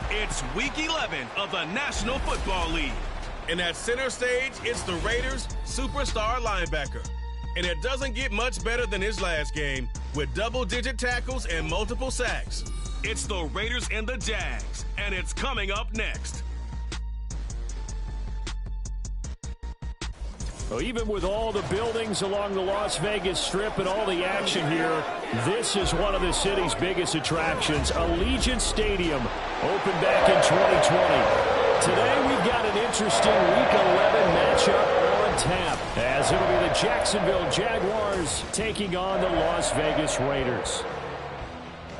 It's Week 11 of the National Football League. And at center stage, it's the Raiders' superstar linebacker. And it doesn't get much better than his last game, with double-digit tackles and multiple sacks. It's the Raiders and the Jags, and it's coming up next. Well, even with all the buildings along the Las Vegas Strip and all the action here, this is one of the city's biggest attractions. Allegiant Stadium opened back in 2020. Today we've got an interesting Week 11 matchup on tap, as it'll be the Jacksonville Jaguars taking on the Las Vegas Raiders.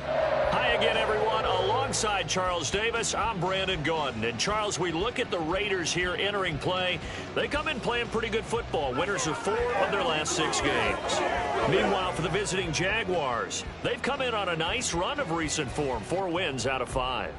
Hi again, everyone. Alongside Charles Davis, I'm Brandon Gaudin. And Charles, we look at the Raiders here entering play. They come in playing pretty good football. Winners of 4 of their last 6 games. Meanwhile, for the visiting Jaguars, they've come in on a nice run of recent form. 4 wins out of 5.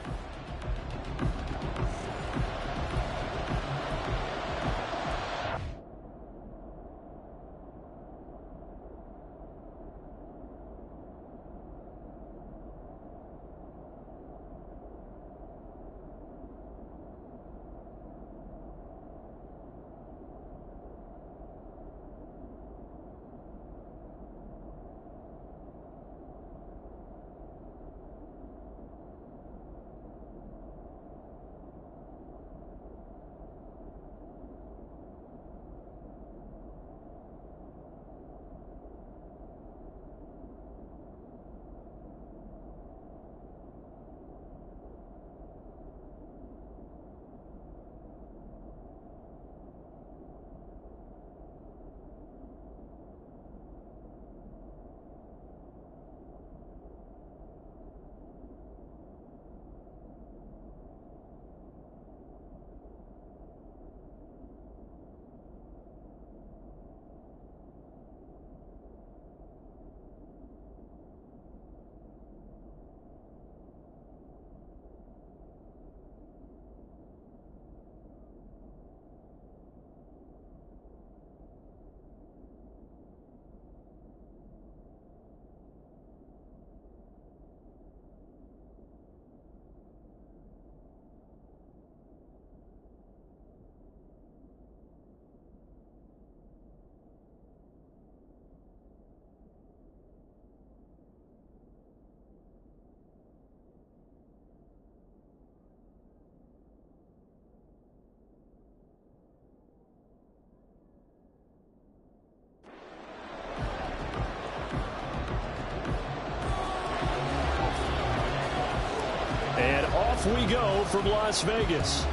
And off we go from Las Vegas.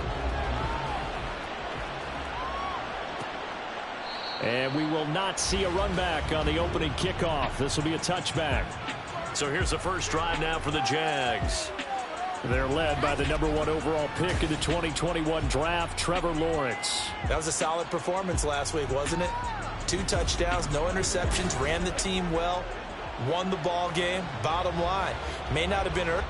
And we will not see a run back on the opening kickoff. This will be a touchback. So here's the first drive now for the Jags. They're led by the #1 overall pick in the 2021 draft, Trevor Lawrence. That was a solid performance last week, wasn't it? 2 touchdowns, no interceptions, ran the team well, won the ball game. Bottom line, may not have been earned.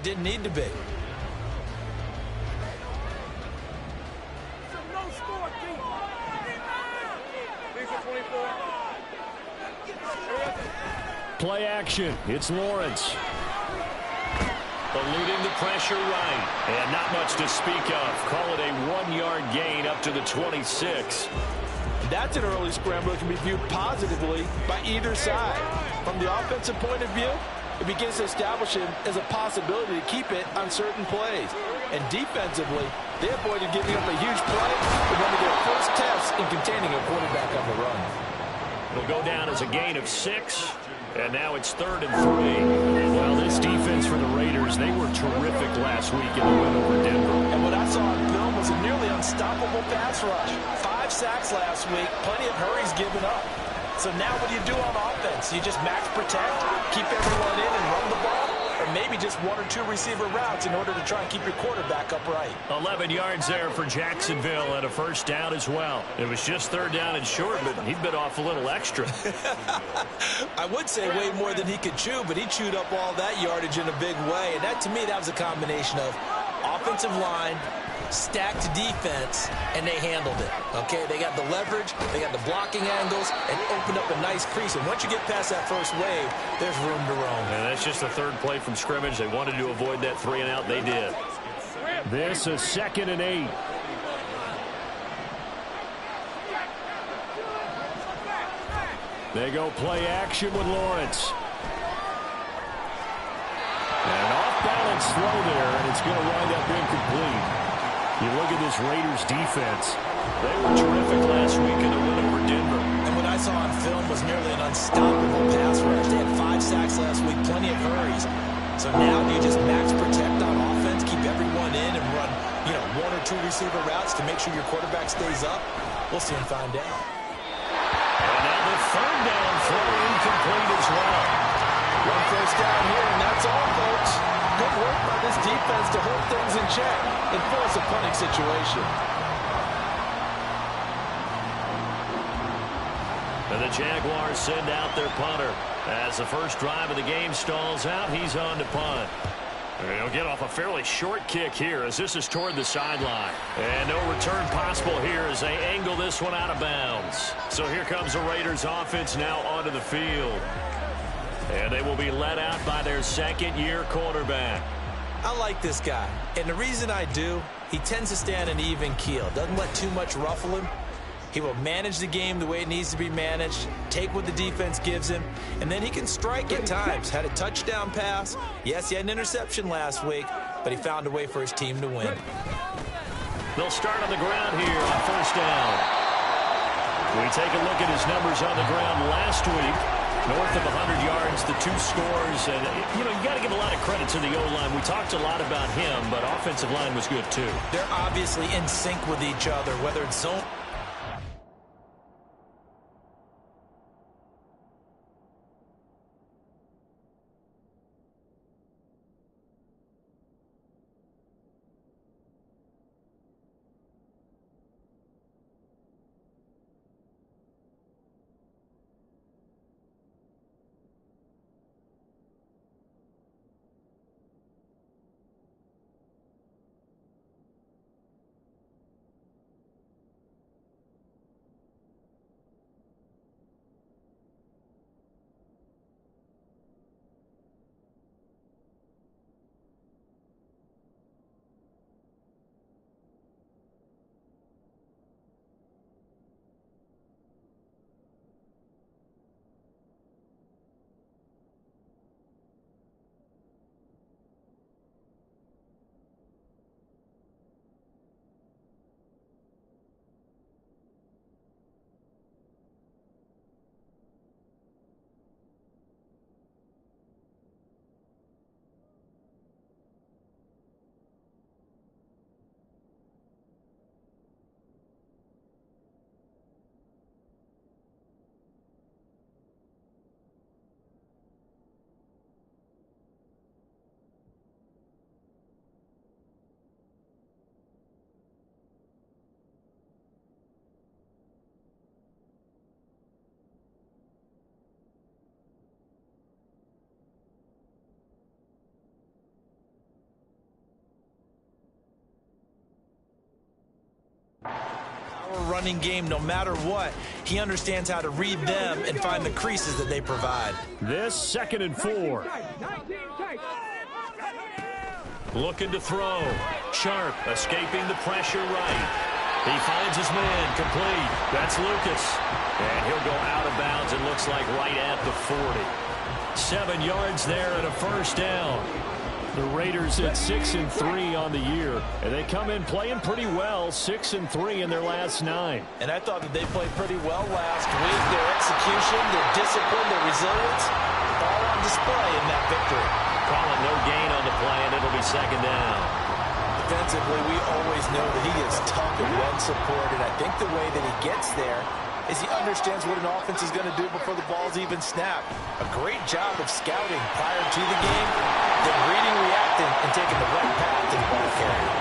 didn't need to be. Play action. It's Lawrence. Eluding the pressure right. And not much to speak of. Call it a 1-yard gain up to the 26. That's an early scramble that can be viewed positively by either side. From the offensive point of view, it begins to establish him as a possibility to keep it on certain plays. And defensively, they avoided giving up a huge play for one of their first tests in containing a quarterback on the run. It'll go down as a gain of 6. And now it's 3rd and 3. Well, this defense for the Raiders, they were terrific last week in the win over Denver. And what I saw on film was a nearly unstoppable pass rush. 5 sacks last week, plenty of hurries given up. So now what do you do on offense? You just max protect, keep everyone in and run the ball? Or maybe just 1 or 2 receiver routes in order to try and keep your quarterback upright? 11 yards there for Jacksonville and a first down as well. It was just 3rd down and short, but he bit off a little extra. I would say way more than he could chew, but he chewed up all that yardage in a big way. And that, to me, that was a combination of offensive line, stacked defense, and they handled it. Okay, they got the leverage, they got the blocking angles, and opened up a nice crease. And once you get past that first wave, there's room to roam. And that's just the 3rd play from scrimmage. They wanted to avoid that 3 and out. They did. This is 2nd and 8. They go play action with Lawrence. An off-balance throw there, and it's going to wind up incomplete. You look at this Raiders defense. They were terrific last week in the win over Denver. And what I saw on film was nearly an unstoppable pass rush. They had 5 sacks last week, plenty of hurries. So now do you just max protect on offense, keep everyone in, and run, 1 or 2 receiver routes to make sure your quarterback stays up? We'll soon find out. And now the 3rd down throw incomplete as well. 1 first down here, and that's all, folks. Good work by this defense to hold things in check and force a punting situation. And the Jaguars send out their punter. As the first drive of the game stalls out, he's on to punt. He'll get off a fairly short kick here as this is toward the sideline. And no return possible here as they angle this one out of bounds. So here comes the Raiders offense now onto the field. And they will be let out by their 2nd-year quarterback. I like this guy. And the reason I do, he tends to stay on an even keel. Doesn't let too much ruffle him. He will manage the game the way it needs to be managed, take what the defense gives him, and then he can strike at times. Had a touchdown pass. Yes, he had an interception last week, but he found a way for his team to win. They'll start on the ground here on 1st down. We take a look at his numbers on the ground last week. North of 100 yards, the 2 scores. And, you got to give a lot of credit to the O-line. We talked a lot about him, but offensive line was good, too. They're obviously in sync with each other, whether it's zone. power running game no matter what. He understands how to read them and find the creases that they provide. This 2nd and 4. Looking to throw. Sharp escaping the pressure right. He finds his man complete. That's Lucas. And he'll go out of bounds, it looks like right at the 40. 7 yards there and a first down. The Raiders at 6-3 on the year, and they come in playing pretty well, 6-3 in their last 9. And I thought that they played pretty well last week. Their execution, their discipline, their resilience, all on display in that victory. Calling no gain on the play, and it'll be 2nd down. Defensively, we always know that he is tough and well-supported. I think the way that he gets there is he understands what an offense is going to do before the ball's even snapped. A great job of scouting prior to the game, then reading, reacting, and taking the right path to the ball carrier.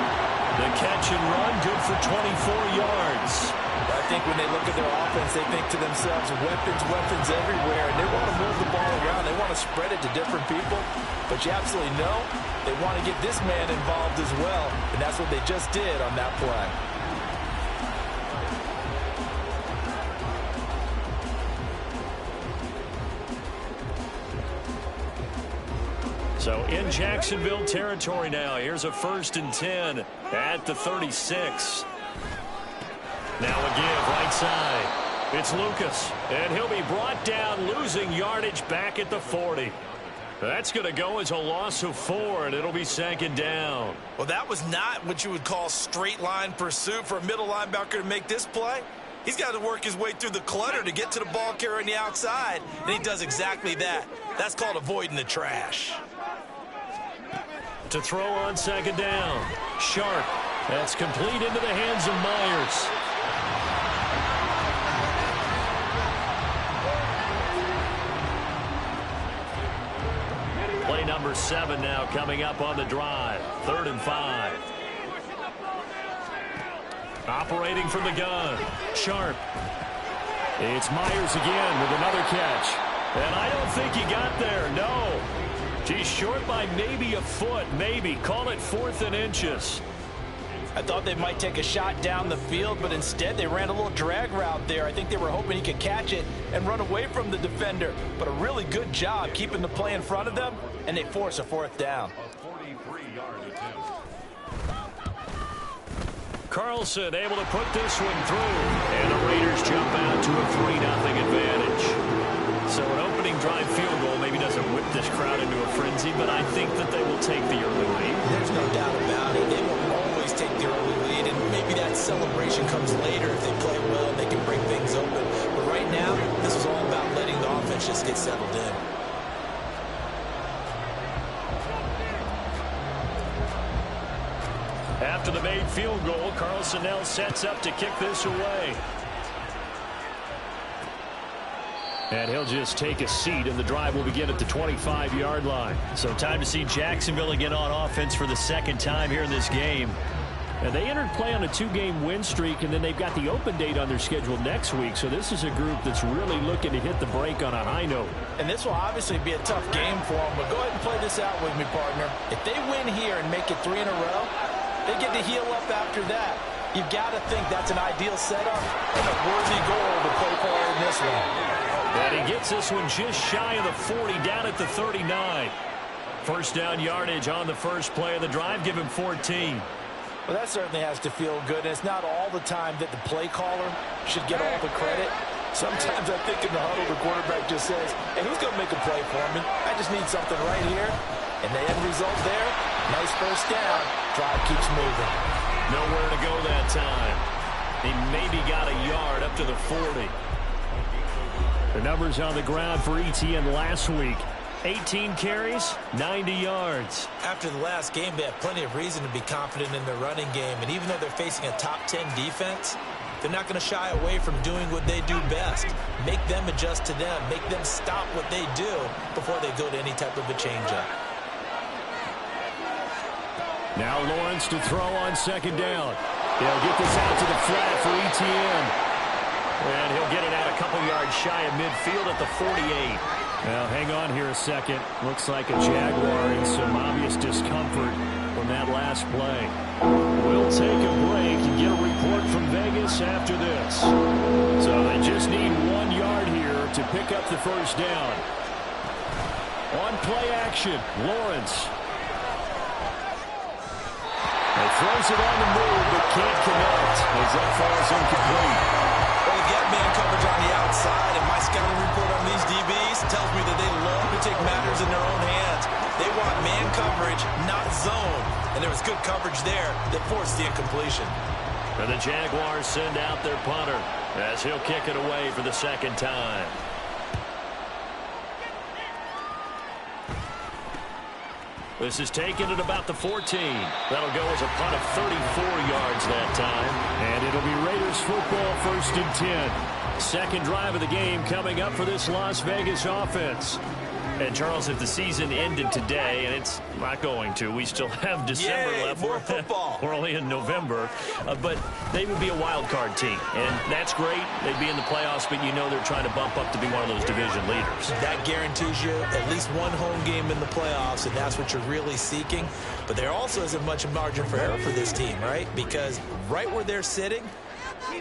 The catch and run, good for 24 yards. I think when they look at their offense, they think to themselves, weapons everywhere, and they want to move the ball around. They want to spread it to different people, but you absolutely know they want to get this man involved as well, and that's what they just did on that play. So in Jacksonville territory now. Here's a 1st and 10 at the 36. Now a give right side. It's Lucas, and he'll be brought down, losing yardage back at the 40. That's going to go as a loss of 4, and it'll be 2nd down. Well, that was not what you would call straight line pursuit for a middle linebacker to make this play. He's got to work his way through the clutter to get to the ball carrier on the outside, and he does exactly that. That's called avoiding the trash. To throw on 2nd down. Sharp. That's complete into the hands of Myers. Play number 7 now coming up on the drive. 3rd and 5. Operating from the gun. Sharp. It's Myers again with another catch. And I don't think he got there. No. He's short by maybe a foot, maybe. Call it 4th and inches. I thought they might take a shot down the field, but instead they ran a little drag route there. I think they were hoping he could catch it and run away from the defender. But a really good job keeping the play in front of them, and they force a 4th down. Carlson able to put this one through. And the Raiders jump out to a 3-0 advantage. So an opening drive field goal maybe doesn't whip this crowd into a frenzy, but I think that they will take the early lead. There's no doubt about it. They will always take the early lead, and maybe that celebration comes later if they play well and they can break things open. But right now, this is all about letting the offense just get settled in. After the made field goal, Carlson now sets up to kick this away. And he'll just take a seat, and the drive will begin at the 25-yard line. So time to see Jacksonville again on offense for the 2nd time here in this game. And they entered play on a 2-game win streak, and then they've got the open date on their schedule next week. So this is a group that's really looking to hit the break on a high note. And this will obviously be a tough game for them, but go ahead and play this out with me, partner. If they win here and make it 3 in a row, they get to heal up after that. You've got to think that's an ideal setup and a worthy goal to play for in this one. And he gets this one just shy of the 40, down at the 39. First down yardage on the first play of the drive. Give him 14. Well, that certainly has to feel good. And it's not all the time that the play caller should get all the credit. Sometimes I think in the huddle, the quarterback just says, hey, who's going to make a play for me? I just need something right here. And the end result there, nice first down. Drive keeps moving. Nowhere to go that time. He maybe got a yard up to the 40. The numbers on the ground for ETN last week. 18 carries, 90 yards. After the last game, they have plenty of reason to be confident in their running game. And even though they're facing a top 10 defense, they're not going to shy away from doing what they do best. Make them adjust to them. Make them stop what they do before they go to any type of a changeup. Now Lawrence to throw on 2nd down. He'll get this out to the flat for ETN. And he'll get it out a couple yards shy of midfield at the 48. Now, hang on here a second. Looks like a Jaguar in some obvious discomfort. from that last play. We'll take a break and get a report from Vegas after this. So they just need 1 yard here to pick up the first down. On play action, Lawrence. He throws it on the move, but can't connect as that falls incomplete. Well, they get man coverage on the outside, and my scouting report on these DBs tells me that they love to take matters in their own hands. They want man coverage, not zone. And there was good coverage there that forced the incompletion. And the Jaguars send out their punter as he'll kick it away for the second time. This is taken at about the 14. That'll go as a punt of 34 yards that time. And it'll be Raiders football, 1st and 10. Second drive of the game coming up for this Las Vegas offense. And, Charles, if the season ended today, and it's not going to, we still have December left. More football. We're only in November. But they would be a wild card team. And that's great. They'd be in the playoffs, but you know they're trying to bump up to be one of those division leaders. That guarantees you at least one home game in the playoffs, and that's what you're really seeking. But there also isn't much margin for error for this team, right? Because right where they're sitting,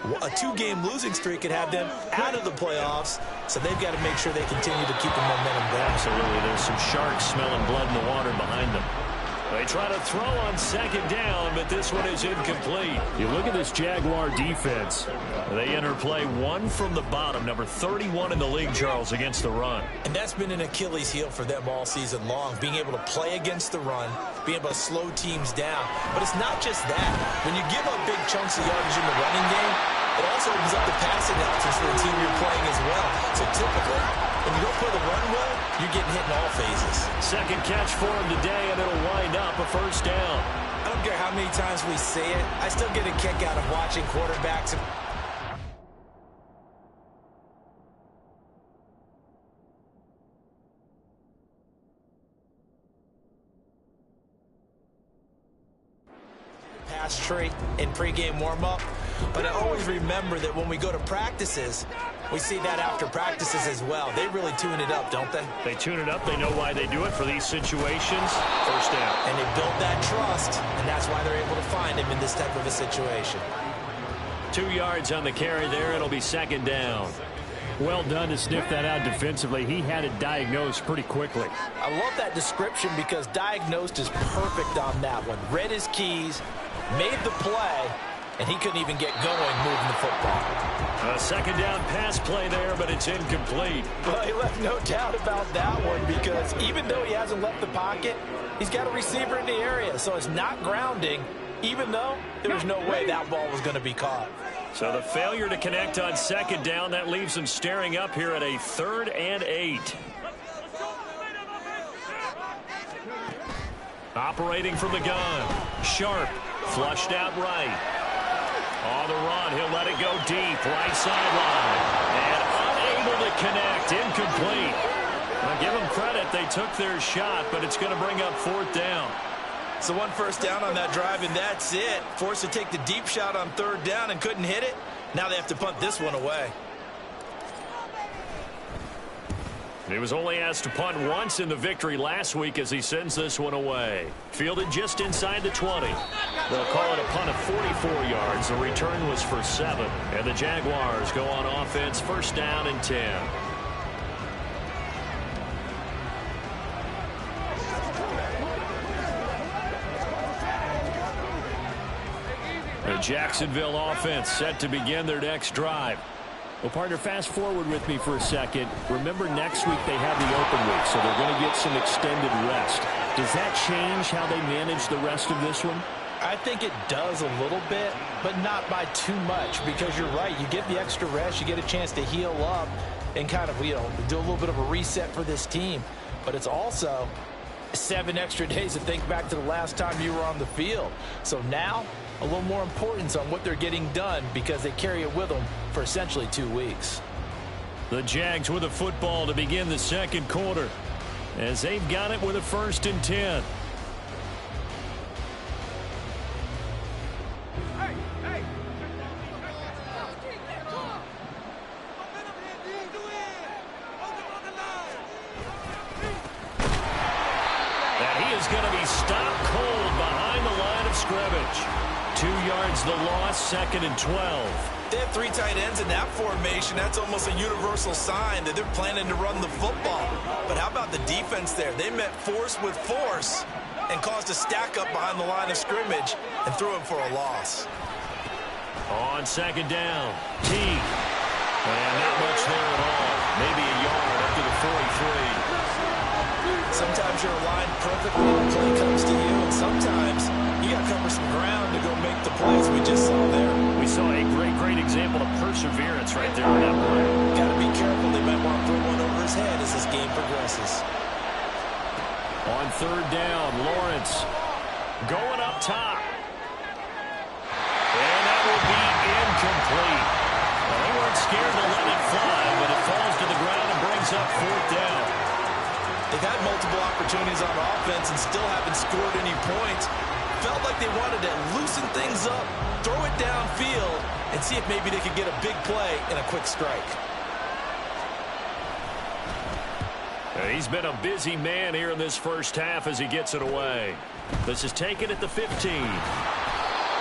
a 2-game losing streak could have them out of the playoffs, so they've got to make sure they continue to keep the momentum going. Absolutely. There's some sharks smelling blood in the water behind them. They try to throw on second down, but this one is incomplete. You look at this Jaguar defense. They enter play 1 from the bottom, number 31 in the league, Charles, against the run. And that's been an Achilles heel for them all season long, being able to play against the run, being able to slow teams down. But it's not just that. When you give up big chunks of yardage in the running game, it also opens up the passing options for the team you're playing as well. So typically, when you don't play the run well, you're getting hit in all phases. Second catch for him today, and it'll wind up a first down. I don't care how many times we say it, I still get a kick out of watching quarterbacks. Pass tree in pregame warm-up, but I always remember that when we go to practices, we see that after practices as well. They really tune it up, don't they? They tune it up. They know why they do it for these situations. First down. And they build that trust, and that's why they're able to find him in this type of a situation. 2 yards on the carry there. It'll be second down. Well done to sniff that out defensively. He had it diagnosed pretty quickly. I love that description because diagnosed is perfect on that one. Read his keys, made the play, and he couldn't even get going moving the football. A second down pass play there, but it's incomplete. Well, he left no doubt about that one because even though he hasn't left the pocket, he's got a receiver in the area, so it's not grounding, even though there was no way that ball was going to be caught. So the failure to connect on second down, that leaves them staring up here at a 3rd and 8. Operating from the gun. Sharp, flushed out right. On the run, he'll let it go deep, right sideline. And unable to connect, incomplete. Now give them credit, they took their shot, but it's going to bring up 4th down. So 1 first down on that drive, and that's it. Forced to take the deep shot on 3rd down and couldn't hit it. Now they have to punt this one away. He was only asked to punt once in the victory last week as he sends this one away. Fielded just inside the 20. They'll call it a punt of 44 yards. The return was for 7. And the Jaguars go on offense, 1st down and 10. The Jacksonville offense set to begin their next drive. Well, partner, fast forward with me for a second. Remember, next week they have the open week, so they're going to get some extended rest. Does that change how they manage the rest of this one? I think it does a little bit, but not by too much, because you're right. You get the extra rest, you get a chance to heal up and kind of, do a little bit of a reset for this team. But it's also 7 extra days to think back to the last time you were on the field. So now, a little more importance on what they're getting done because they carry it with them for essentially 2 weeks. The Jags with a football to begin the second quarter as they've got it with a 1st and 10. And he is going to be stopped cold behind scrimmage. 2 yards the loss, 2nd and 12. They have 3 tight ends in that formation. That's almost a universal sign that they're planning to run the football. But how about the defense there? They met force with force and caused a stack up behind the line of scrimmage and threw him for a loss. On 2nd down, Teague. And not much there at all. Maybe a yard up to the 43. Sometimes you're aligned perfectly when the play comes to you, and sometimes you got to cover some ground to go make the plays we just saw there. We saw a great example of perseverance right there on that play. Got to be careful. They might want to throw one over his head as this game progresses. On 3rd down, Lawrence going up top. And that will be incomplete. Well, they weren't scared to let it fly, but it falls to the ground and brings up 4th down. They've had multiple opportunities on offense and still haven't scored any points. Felt like they wanted to loosen things up, throw it downfield, and see if maybe they could get a big play and a quick strike. He's been a busy man here in this first half as he gets it away. This is taken at the 15.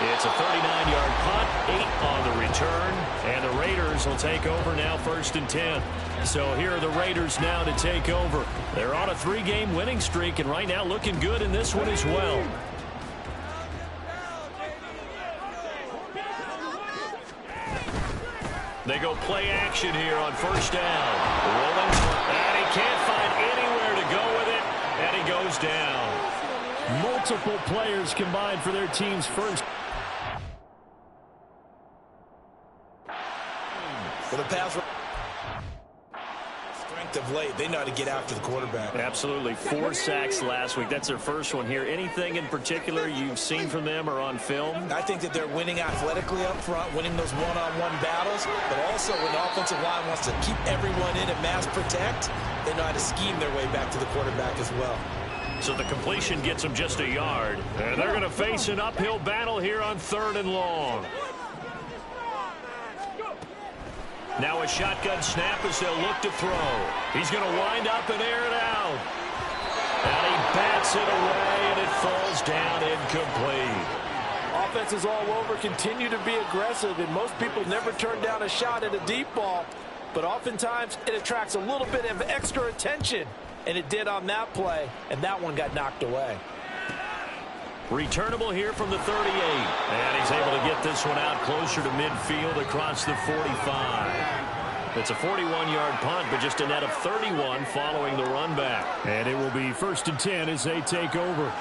It's a 39-yard punt, 8 on the return, and the Raiders will take over now 1st and 10. So here are the Raiders now to take over. They're on a 3-game winning streak, and right now looking good in this one as well. They go play action here on 1st down. Rolling, and he can't find anywhere to go with it, and he goes down. Multiple players combined for their team's first. For the pass strength of late, they know how to get after the quarterback. Absolutely. 4 sacks last week. That's their first one here. Anything in particular you've seen from them or on film? I think that they're winning athletically up front, winning those one-on-one battles, but also when the offensive line wants to keep everyone in and mass protect, they know how to scheme their way back to the quarterback as well. So the completion gets them just a yard. And they're going to face an uphill battle here on 3rd and long. Now a shotgun snap as they'll look to throw. He's going to wind up and air it out. And he bats it away, and it falls down incomplete. Offenses all over continue to be aggressive, and most people never turn down a shot at a deep ball. But oftentimes, it attracts a little bit of extra attention. And it did on that play, and that one got knocked away. Returnable here from the 38. And he's able to get this one out closer to midfield across the 45. It's a 41-yard punt, but just a net of 31 following the run back. And it will be 1st and 10 as they take over.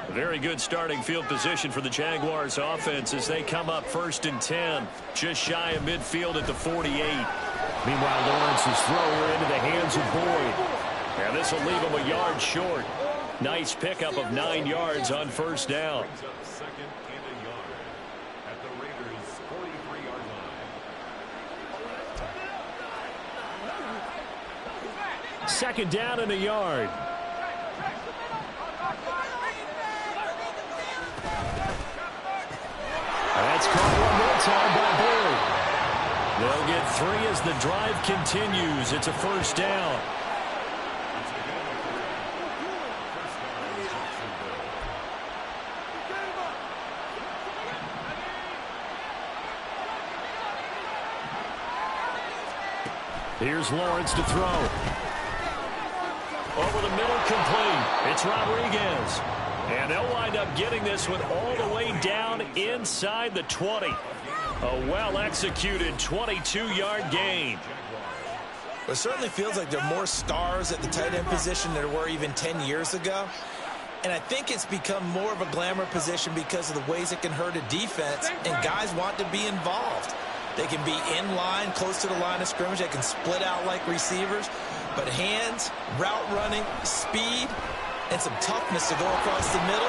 Very good starting field position for the Jaguars offense as they come up 1st and 10, just shy of midfield at the 48. Meanwhile, Lawrence's throw into the hands of Boyd. And this will leave him a yard short. Nice pickup of 9 yards on 1st down. 2nd down and a yard. That's caught one more time by Boyd. They'll get 3 as the drive continues. It's a 1st down. Here's Lawrence to throw. Over the middle, complete. It's Rodriguez. And they'll wind up getting this one all the way down inside the 20. A well-executed 22-yard gain. It certainly feels like there are more stars at the tight end position than there were even 10 years ago. And I think it's become more of a glamour position because of the ways it can hurt a defense, and guys want to be involved. They can be in line, close to the line of scrimmage. They can split out like receivers. But hands, route running, speed, and some toughness to go across the middle,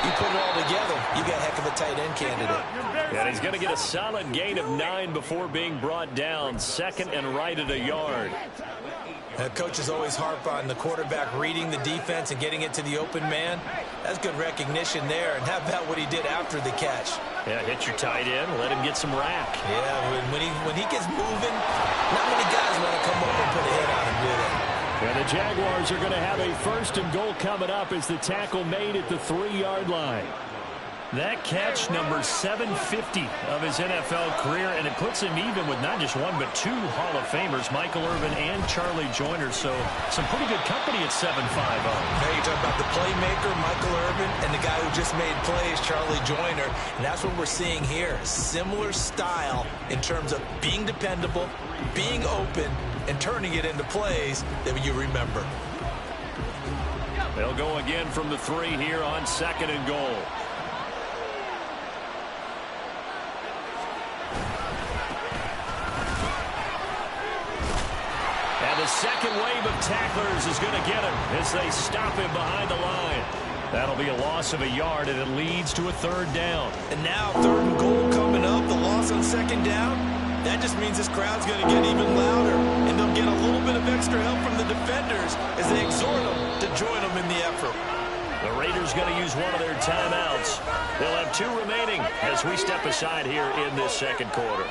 you put it all together, you got a heck of a tight end candidate. And he's going to get a solid gain of 9 before being brought down. Second and right at a yard. Coaches always harp on the quarterback reading the defense and getting it to the open man. That's good recognition there. And how about what he did after the catch? Yeah, hit your tight end, let him get some rack. Yeah, when he gets moving, not many guys want to come over and put a hit on him, do they? And the Jaguars are going to have a first and goal coming up as the tackle made at the 3-yard line. That catch, number 750 of his NFL career, and it puts him even with not just one but 2 Hall of Famers, Michael Irvin and Charlie Joyner. So some pretty good company at 7'5". Now you talk about the playmaker, Michael Irvin, and the guy who just made plays, Charlie Joyner. And that's what we're seeing here. Similar style in terms of being dependable, being open, and turning it into plays that you remember. They'll go again from the 3 here on second and goal. And the second wave of tacklers is going to get him as they stop him behind the line. That'll be a loss of a yard, and it leads to a 3rd down. And now 3rd and goal coming up. The loss on 2nd down. That just means this crowd's going to get even louder, and they'll get a little bit of extra help from the defenders as they exhort them to join them in the effort. The Raiders going to use one of their timeouts. They'll have 2 remaining as we step aside here in this second quarter.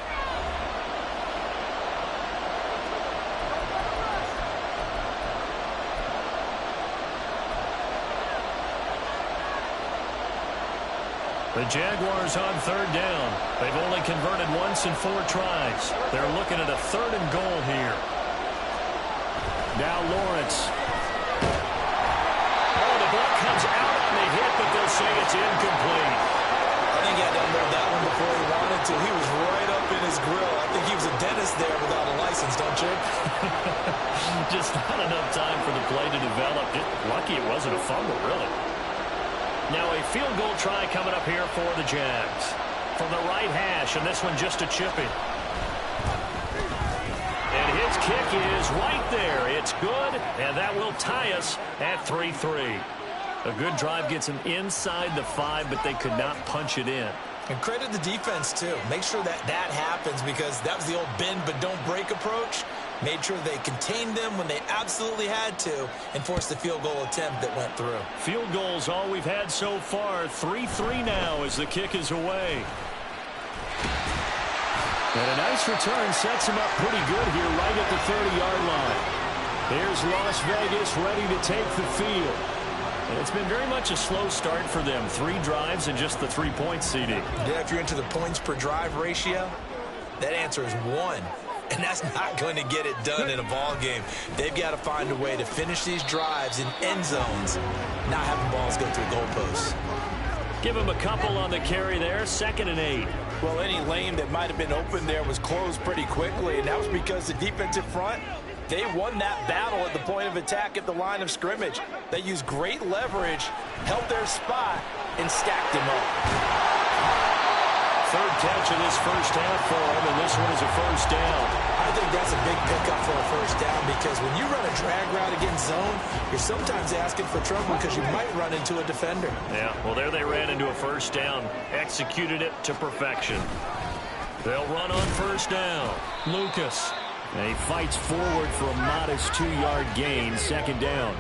The Jaguars on 3rd down. They've only converted once in 4 tries. They're looking at a 3rd and goal here. Now Lawrence. Oh, the ball comes out on the hit, but they'll say it's incomplete. I think he had to unload that one before he wanted to. He was right up in his grill. I think he was a dentist there without a license, don't you? Just not enough time for the play to develop. Just lucky it wasn't a fumble, really. Now a field goal try coming up here for the Jags. From the right hash, and this one just a chipping. And his kick is right there. It's good, and that will tie us at 3-3. A good drive gets them inside the 5, but they could not punch it in. And credit the defense, too. Make sure that happens, because that was the old bend but don't break approach. Made sure they contained them when they absolutely had to and forced the field goal attempt that went through. Field goals all we've had so far. 3-3 now as the kick is away. And a nice return sets him up pretty good here right at the 30-yard line. Here's Las Vegas ready to take the field. And it's been very much a slow start for them. 3 drives and just the 3-point CD. Yeah, if you're into the points per drive ratio, that answer is 1. And that's not going to get it done in a ball game. They've got to find a way to finish these drives in end zones, not having balls go through goalposts. Give him a couple on the carry there. 2nd and 8. Well, any lane that might have been open there was closed pretty quickly, and that was because the defensive front, they won that battle at the point of attack at the line of scrimmage. They used great leverage, held their spot, and stacked them up. 3rd catch of this first half for him, and this one is a 1st down. I think that's a big pickup for a 1st down, because when you run a drag route against zone, you're sometimes asking for trouble because you might run into a defender. Yeah, well, there they ran into a 1st down. Executed it to perfection. They'll run on 1st down. Lucas. And he fights forward for a modest 2-yard gain. 2nd down.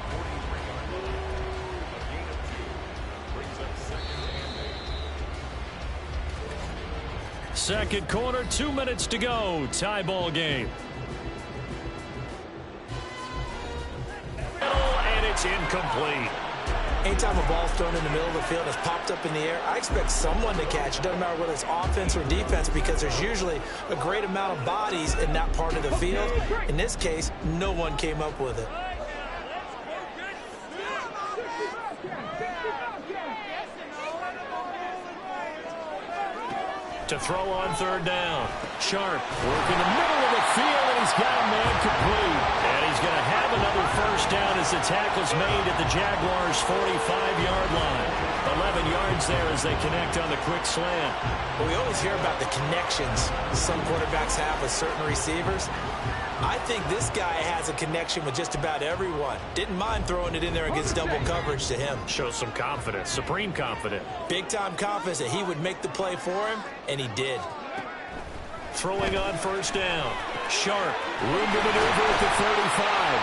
Second quarter, 2 minutes to go. Tie ball game. And it's incomplete. Anytime a ball's thrown in the middle of the field, it's popped up in the air, I expect someone to catch. It doesn't matter whether it's offense or defense, because there's usually a great amount of bodies in that part of the field. In this case, no one came up with it. to throw on third down. Sharp working the middle of the field, and he's got a man complete. And he's going to have another first down as the tackle's made at the Jaguars' 45-yard line. 11 yards there as they connect on the quick slant. Well, we always hear about the connections some quarterbacks have with certain receivers. I think this guy has a connection with just about everyone. Didn't mind throwing it in there against double coverage to him. Shows some confidence, supreme confidence. Big-time confidence that he would make the play for him, and he did. Throwing on first down. Sharp, room to maneuver at the 35.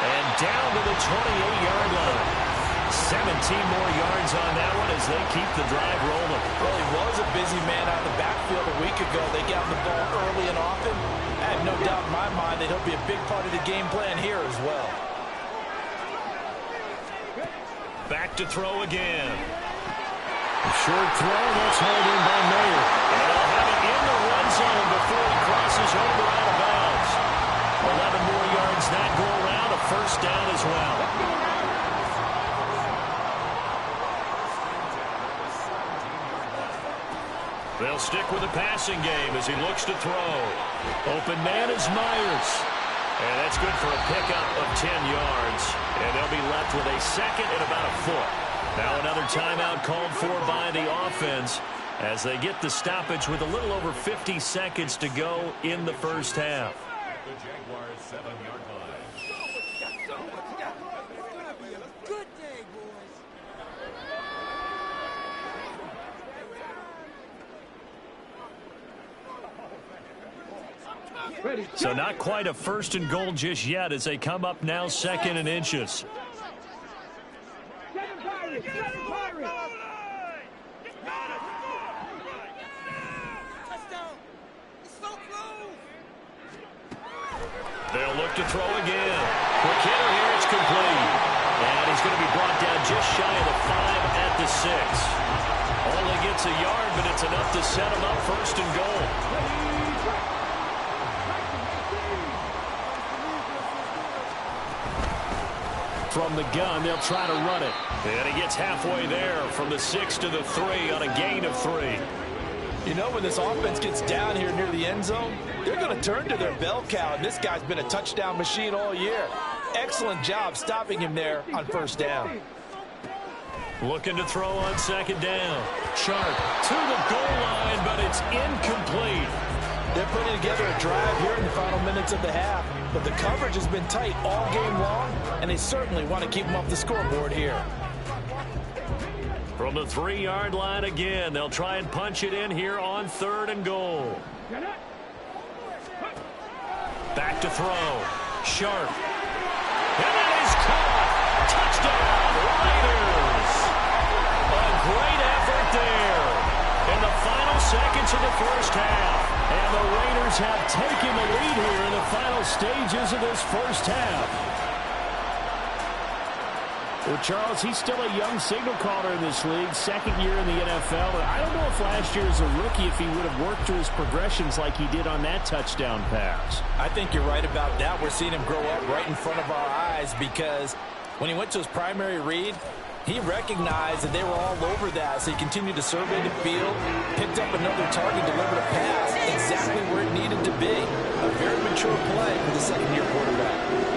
And down to the 28-yard line. 17 more yards on that one as they keep the drive rolling. Well, he was a busy man out of the backfield a week ago. They got him the ball early and often. I have no doubt in my mind that he'll be a big part of the game plan here as well. Back to throw again. Short throw, that's hauled in by Mayer. And they'll have it in the run zone before he crosses over out of bounds. 11 more yards that go around, a first down as well. They'll stick with the passing game as he looks to throw. Open man is Myers. And that's good for a pickup of 10 yards. And they'll be left with a second and about a foot. Now another timeout called for by the offense as they get the stoppage with a little over 50 seconds to go in the first half. The Jaguars 7-yard line. Good day, boys. So not quite a first and goal just yet as they come up now second and inches. They'll look to throw again. Quick hitter here, it's complete. And he's going to be brought down just shy of the 5 at the 6. Only gets a yard, but it's enough to set him up first and goal. From the gun, they'll try to run it. And he gets halfway there from the 6 to the 3 on a gain of 3. You know, when this offense gets down here near the end zone, they're going to turn to their bell cow, and this guy's been a touchdown machine all year. Excellent job stopping him there on first down. Looking to throw on second down. Sharp to the goal line, but it's incomplete. They're putting together a drive here in the final minutes of the half, but the coverage has been tight all game long, and they certainly want to keep them off the scoreboard here. From the 3-yard line again, they'll try and punch it in here on third and goal. Back to throw. Sharp. And that is caught. Touchdown, Raiders. A great effort there in the final seconds of the first half. And the Raiders have taken the lead here in the final stages of this first half. Well, Charles, he's still a young signal caller in this league, second year in the NFL. But I don't know if last year as a rookie, if he would have worked through his progressions like he did on that touchdown pass. I think you're right about that. We're seeing him grow up right in front of our eyes because when he went to his primary read, he recognized that they were all over that. So he continued to survey the field, picked up another target, delivered a pass exactly where it needed to be. A very mature play for the second-year quarterback.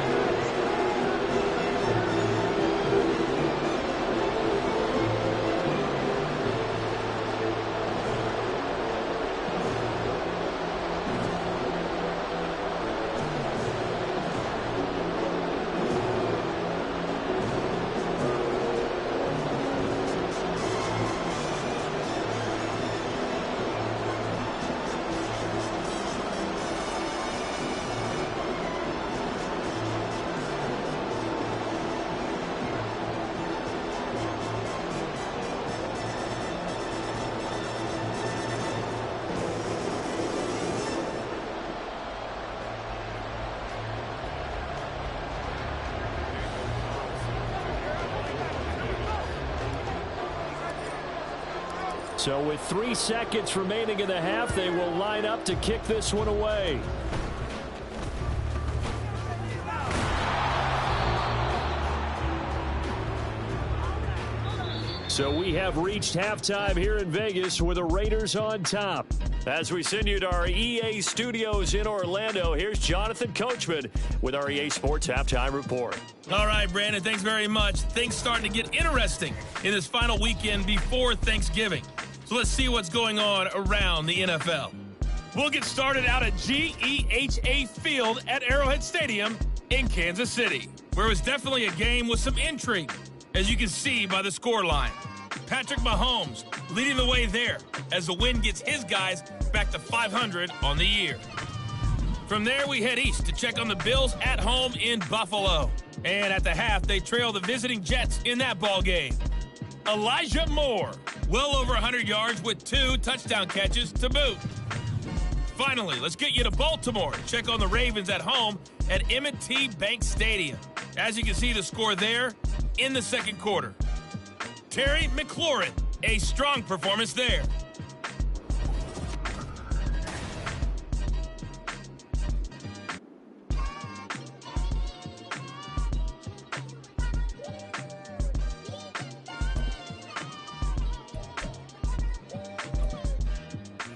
So with 3 seconds remaining in the half, they will line up to kick this one away. So we have reached halftime here in Vegas with the Raiders on top. As we send you to our EA studios in Orlando, here's Jonathan Coachman with our EA Sports Halftime Report. All right, Brandon, thanks very much. Things starting to get interesting in this final weekend before Thanksgiving. So let's see what's going on around the NFL. We'll get started out at GEHA Field at Arrowhead Stadium in Kansas City, where it was definitely a game with some intrigue, as you can see by the scoreline. Patrick Mahomes leading the way there as the win gets his guys back to 500 on the year. From there, we head east to check on the Bills at home in Buffalo. And at the half, they trail the visiting Jets in that ball game. Elijah Moore, well over 100 yards with 2 touchdown catches to boot. Finally, let's get you to Baltimore and check on the Ravens at home at M&T Bank Stadium. As you can see the score there in the second quarter. Terry McLaurin, a strong performance there.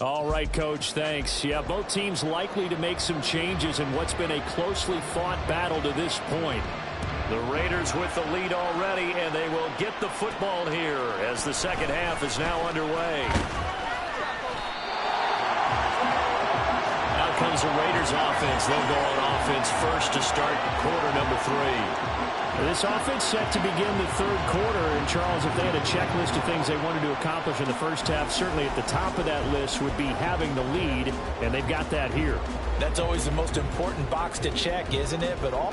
All right, Coach, thanks. Yeah, both teams likely to make some changes in what's been a closely fought battle to this point. The Raiders with the lead already, and they will get the football here as the second half is now underway. Out comes the Raiders offense. They'll go on offense first to start quarter number 3. This offense set to begin the third quarter. And, Charles, if they had a checklist of things they wanted to accomplish in the first half, certainly at the top of that list would be having the lead, and they've got that here. That's always the most important box to check, isn't it? But all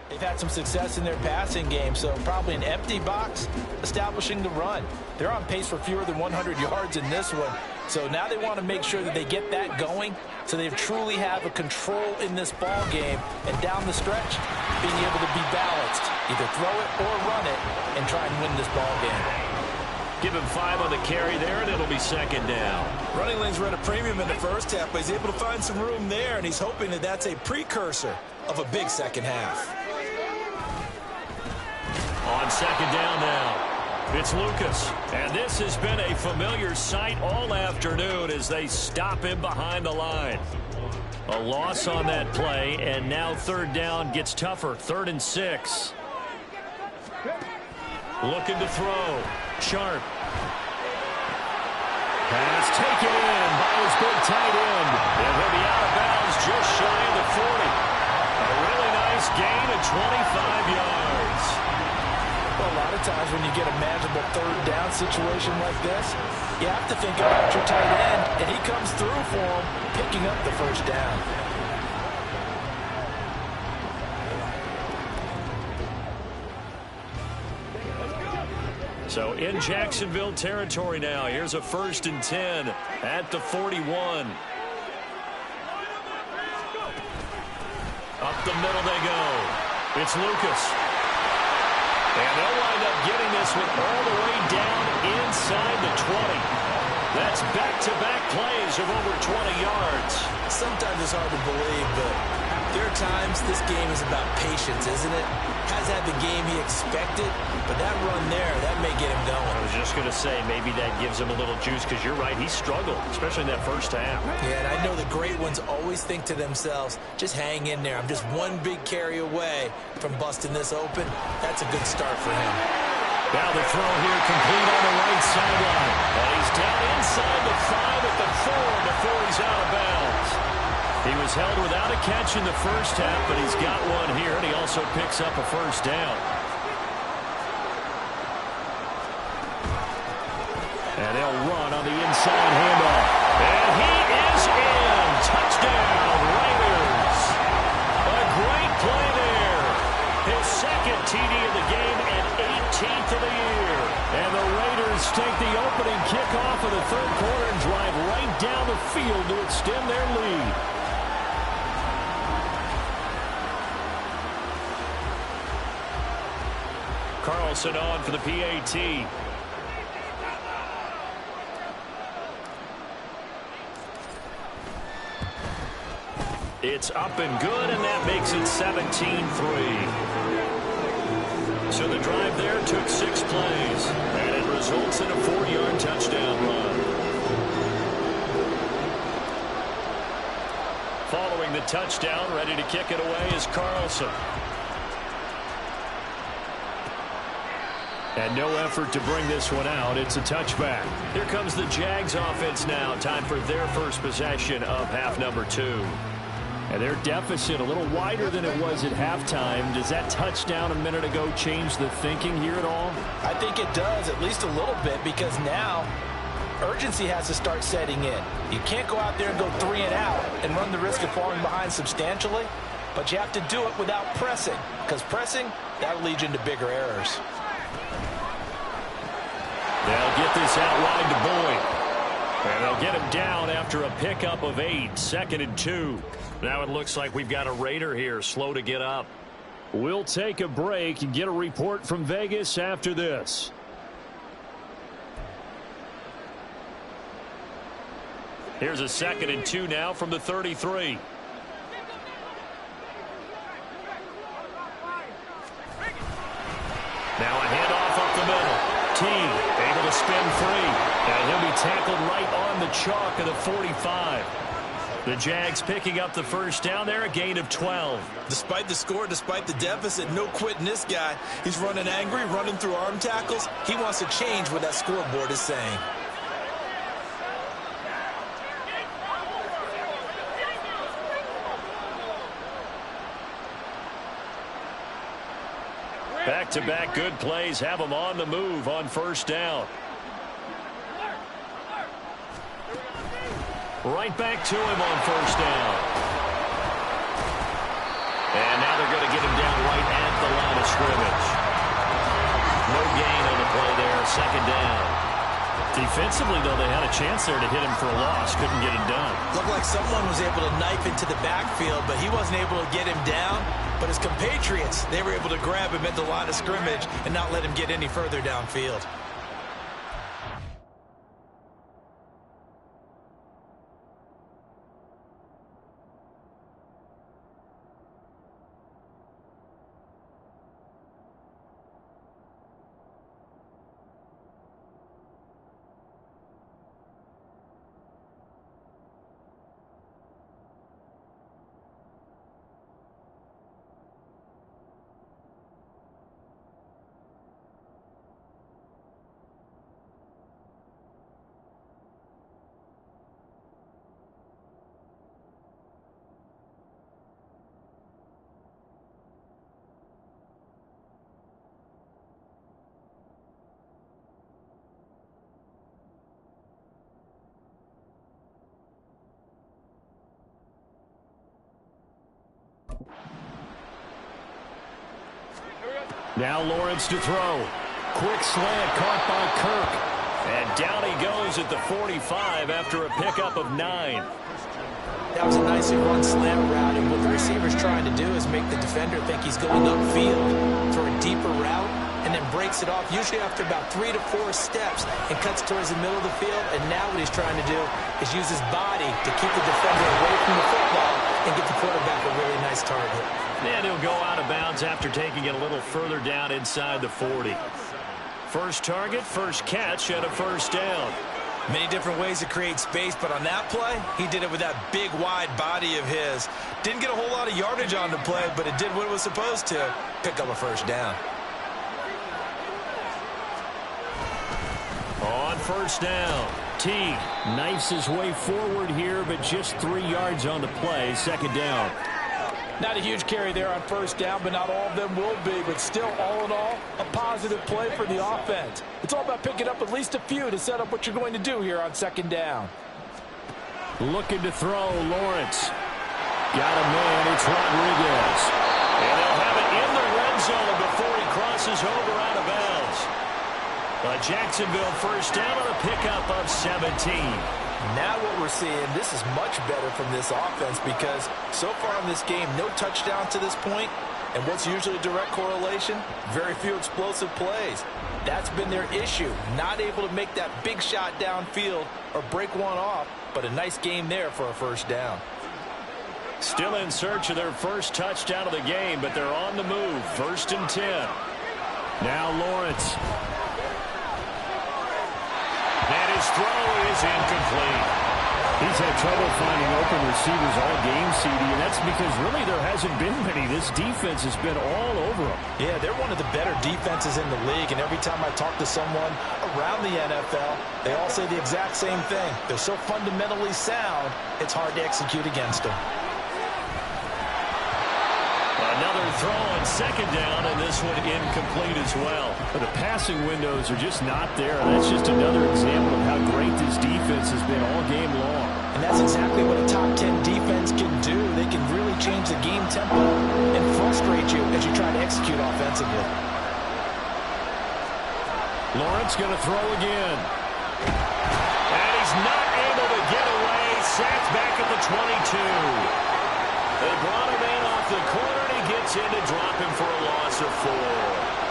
They've had some success in their passing game, so probably an empty box establishing the run. They're on pace for fewer than 100 yards in this one. So now they want to make sure that they get that going so they truly have a control in this ball game. And down the stretch, being able to be balanced, either throw it or run it and try and win this ball game. Give him 5 on the carry there, and it'll be second down. Running lanes were at a premium in the first half, but he's able to find some room there, and he's hoping that that's a precursor of a big second half. On second down now, it's Lucas. And this has been a familiar sight all afternoon as they stop him behind the line. A loss on that play, and now third down gets tougher. 3rd and 6. Looking to throw. Sharp. Pass taken in by his big tight end. And he'll be out of bounds just shy of the 40. A really nice gain of 25 yards. Well, a lot of times when you get a manageable third down situation like this, you have to think about your tight end, and he comes through for him, picking up the first down. So in Jacksonville territory now. Here's a 1st and 10 at the 41. Up the middle they go. It's Lucas. And they'll wind up getting this one all the way down inside the 20. That's back-to-back plays of over 20 yards. Sometimes it's hard to believe, but there are times this game is about patience, isn't it? Has had the game he expected, but that run there, that may get him going. I was just going to say, maybe that gives him a little juice, because you're right, he struggled, especially in that first half. Yeah, and I know the great ones always think to themselves, just hang in there. I'm just one big carry away from busting this open. That's a good start for him. Now the throw here complete on the right sideline. And he's down inside the 5 at the 4 before he's out of bounds. He was held without a catch in the first half, but he's got one here, and he also picks up a first down. And they'll run on the inside handoff. And he is in. Touchdown, Raiders. A great play there. His second TD of the game and 18th of the year. And the Raiders take the opening kickoff of the third quarter and drive right down the field to extend their lead. Carlson on for the PAT. It's up and good, and that makes it 17-3. So the drive there took 6 plays, and it results in a 4-yard touchdown run. Following the touchdown, ready to kick it away is Carlson. And no effort to bring this one out. It's a touchback. Here comes the Jags offense now. Time for their first possession of half number 2. And their deficit a little wider than it was at halftime. Does that touchdown a minute ago change the thinking here at all? I think it does, at least a little bit, because now urgency has to start setting in. You can't go out there and go 3 and out and run the risk of falling behind substantially, but you have to do it without pressing, because pressing, that'll lead you into bigger errors. They'll get this out wide to Boyd. And they'll get him down after a pickup of 8. 2nd and 2. Now it looks like we've got a Raider here, slow to get up. We'll take a break and get a report from Vegas after this. Here's a 2nd and 2 now from the 33. Now a handoff up the middle. T able to spin free. And he'll be tackled right on the chalk of the 45. The Jags picking up the first down there, a gain of 12. Despite the score, despite the deficit, no quitting this guy. He's running angry, running through arm tackles. He wants to change what that scoreboard is saying. Back-to-back good plays have him on the move on first down. Right back to him on first down. And now they're going to get him down right at the line of scrimmage. No gain on the play there, second down. Defensively, though, they had a chance there to hit him for a loss. Couldn't get it done. Looked like someone was able to knife into the backfield, but he wasn't able to get him down. But his compatriots, they were able to grab him at the line of scrimmage and not let him get any further downfield. Now Lawrence to throw. Quick slant caught by Kirk. And down he goes at the 45 after a pickup of 9. That was a nicely run slant route, and what the receiver's trying to do is make the defender think he's going upfield for a deeper route, and then breaks it off, usually after about 3 to 4 steps, and cuts towards the middle of the field. And now what he's trying to do is use his body to keep the defender away from the football and get the quarterback a really nice target. And he'll go out of bounds after taking it a little further down inside the 40. First target, first catch, and a first down. Many different ways to create space, but on that play, he did it with that big, wide body of his. Didn't get a whole lot of yardage on the play, but it did what it was supposed to, pick up a first down. On first down, T knifes his way forward here, but just 3 yards on the play, second down. Not a huge carry there on first down, but not all of them will be. But still, all in all, a positive play for the offense. It's all about picking up at least a few to set up what you're going to do here on second down. Looking to throw, Lawrence. Got a man, it's Rodriguez. And they'll have it in the red zone before he crosses over out of bounds. A Jacksonville first down on a pickup of 17. Now what we're seeing, this is much better from this offense because so far in this game, no touchdown to this point, and what's usually a direct correlation? Very few explosive plays. That's been their issue, not able to make that big shot downfield or break one off, but a nice game there for a first down. Still in search of their first touchdown of the game, but they're on the move. First and 10. Now Lawrence. And his throw is incomplete. He's had trouble finding open receivers all game, CD, and that's because really there hasn't been many. This defense has been all over them. Yeah, they're one of the better defenses in the league, and every time I talk to someone around the NFL, they all say the exact same thing. They're so fundamentally sound, it's hard to execute against them. Another throw on second down, and this one incomplete as well. But the passing windows are just not there. That's just another example of how great this defense has been all game long. And that's exactly what a top 10 defense can do. They can really change the game tempo and frustrate you as you try to execute offensively. Lawrence going to throw again. And he's not able to get away. Sacked back at the 22. They brought him in off the corner, and he gets in to drop him for a loss of 4.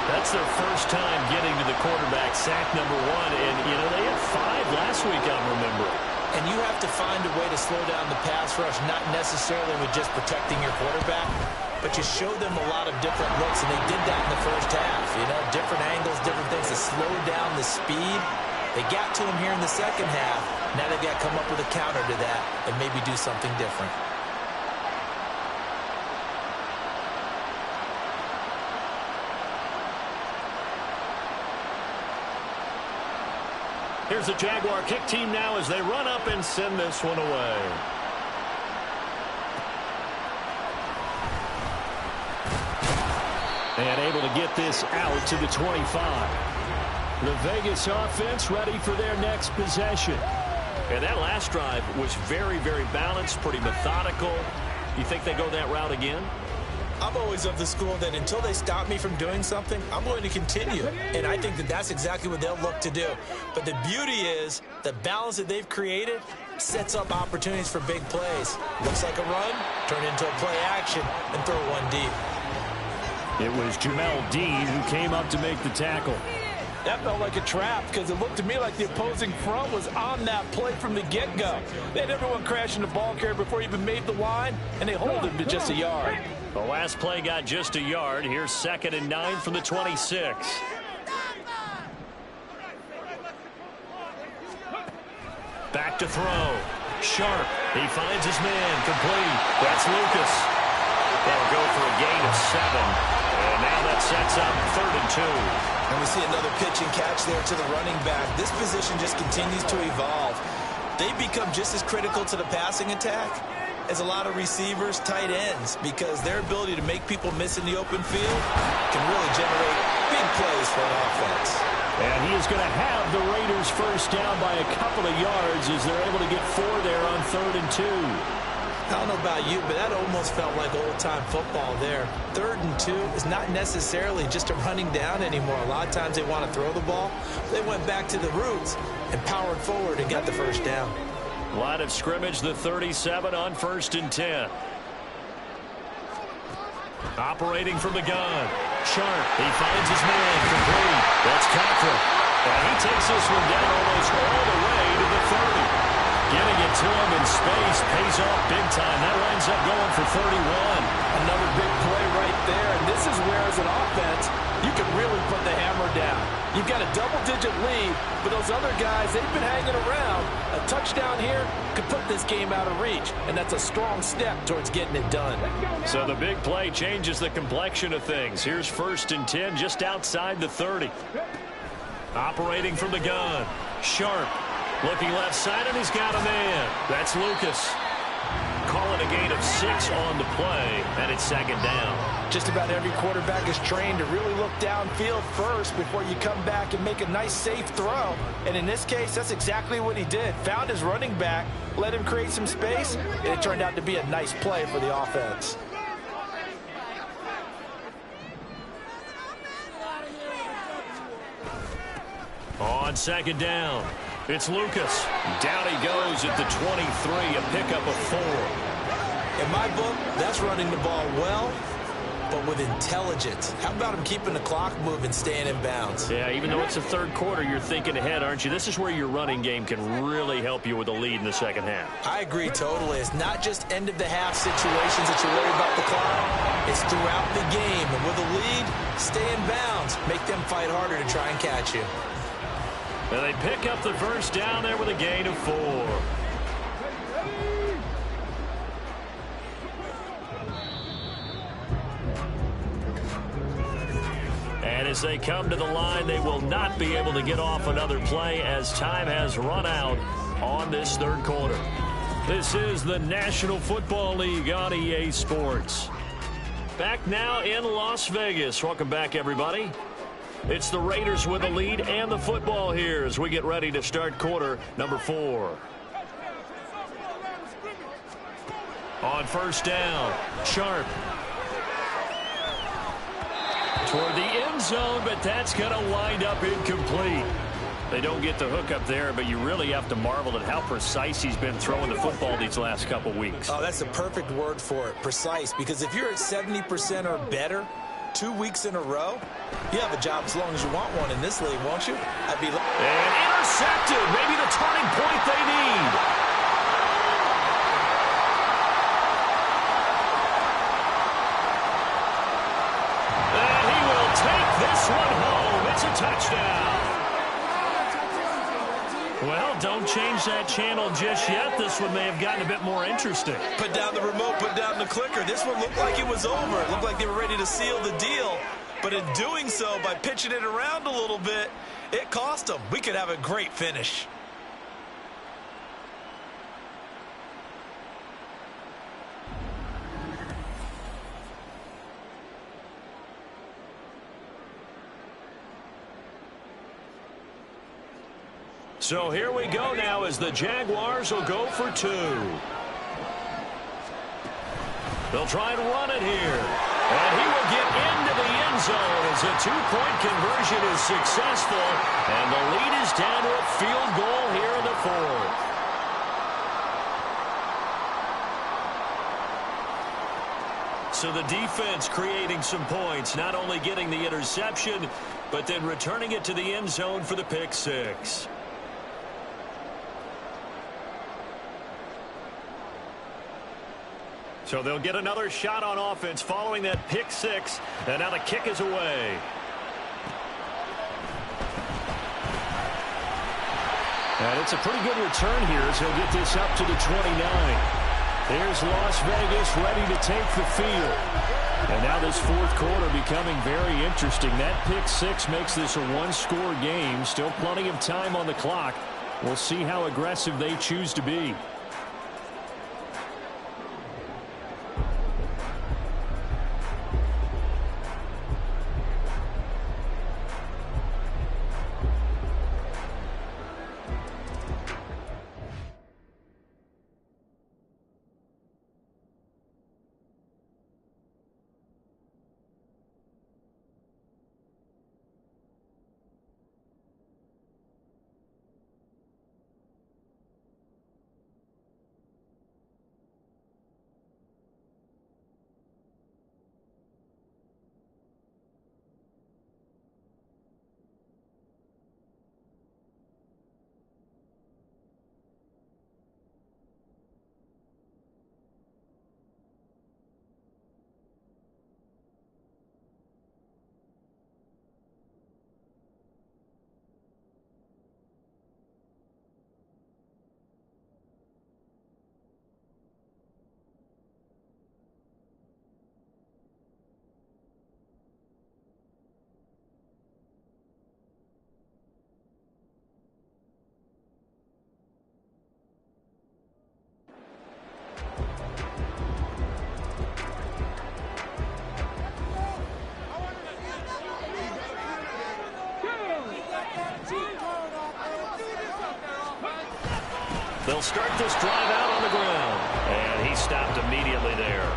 That's their first time getting to the quarterback, sack number 1. And, you know, they had 5 last week, I remember. And you have to find a way to slow down the pass rush, not necessarily with just protecting your quarterback, but you show them a lot of different looks, and they did that in the first half. You know, different angles, different things to slow down the speed. They got to him here in the second half. Now they've got to come up with a counter to that and maybe do something different. Here's the Jaguar kick team now as they run up and send this one away. And able to get this out to the 25. The Vegas offense ready for their next possession. And that last drive was very, very balanced, pretty methodical. You think they go that route again? I'm always of the school that until they stop me from doing something, I'm going to continue. And I think that that's exactly what they'll look to do. But the beauty is the balance that they've created sets up opportunities for big plays. Looks like a run, turn into a play action, and throw one deep. It was Jamel Dean who came up to make the tackle. That felt like a trap because it looked to me like the opposing front was on that play from the get-go. They had everyone crashing the ball carrier before he even made the line, and they hold him to just a yard. The last play got just a yard. Here's 2nd and 9 from the 26. Back to throw. Sharp. He finds his man. Complete. That's Lucas. They'll go for a gain of 7. And now that sets up 3rd and 2. And we see another pitch and catch there to the running back. This position just continues to evolve. They become just as critical to the passing attack as a lot of receivers, tight ends, because their ability to make people miss in the open field can really generate big plays for an offense. And he is going to have the Raiders first down by a couple of yards as they're able to get 4 there on 3rd and 2. I don't know about you, but that almost felt like old-time football there. 3rd and 2 is not necessarily just a running down anymore. A lot of times they want to throw the ball. They went back to the roots and powered forward and got the first down. Line of scrimmage, the 37 on 1st and 10. Operating from the gun. Sharp. He finds his man. Complete. That's Cochran. And he takes this one down almost all the way to the 30. Getting it to him in space pays off big time. That winds up going for 31. Another big play right there. And this is where, as an offense, you can really put the hammer down. You've got a double-digit lead, but those other guys, they've been hanging around. A touchdown here could put this game out of reach, and that's a strong step towards getting it done. So the big play changes the complexion of things. Here's 1st and 10 just outside the 30. Operating from the gun. Sharp. Looking left side, and he's got a man. That's Lucas. Calling a gain of 6 on the play, and it's 2nd down. Just about every quarterback is trained to really look downfield first before you come back and make a nice, safe throw. And in this case, that's exactly what he did. Found his running back, let him create some space, and it turned out to be a nice play for the offense. On 2nd down, it's Lucas. Down he goes at the 23, a pickup of 4. In my book, that's running the ball well, but with intelligence. How about him keeping the clock moving, staying in bounds? Yeah, even though it's the 3rd quarter, you're thinking ahead, aren't you? This is where your running game can really help you with a lead in the 2nd half. I agree totally. It's not just end-of-the-half situations that you worry about the clock. It's throughout the game. And with a lead, stay in bounds. Make them fight harder to try and catch you. And they pick up the first down there with a gain of 4. And as they come to the line, they will not be able to get off another play as time has run out on this 3rd quarter. This is the National Football League on EA Sports. Back now in Las Vegas. Welcome back, everybody. It's the Raiders with the lead and the football here as we get ready to start quarter number 4. On 1st down, Sharp. Toward the end zone, but that's going to wind up incomplete. They don't get the hook up there, but you really have to marvel at how precise he's been throwing the football these last couple weeks. Oh, that's the perfect word for it, precise. Because if you're at 70% or better 2 weeks in a row, you have a job as long as you want one in this league, won't you? And intercepted. Maybe the turning point they need. And he will take this one home. It's a touchdown. Well, don't change that channel just yet. This one may have gotten a bit more interesting. Put down the remote, put down the clicker. This one looked like it was over. It looked like they were ready to seal the deal. But in doing so, by pitching it around a little bit, it cost them. We could have a great finish. So here we go now as the Jaguars will go for 2. They'll try and run it here. And he will get into the end zone as a two-point conversion is successful. And the lead is down to a field goal here in the fourth. So the defense creating some points, not only getting the interception, but then returning it to the end zone for the pick six. So they'll get another shot on offense following that pick six. And now the kick is away. And it's a pretty good return here as he'll get this up to the 29. Here's Las Vegas ready to take the field. And now this fourth quarter becoming very interesting. That pick six makes this a one-score game. Still plenty of time on the clock. We'll see how aggressive they choose to be. They'll start this drive out on the ground. And he stopped immediately there.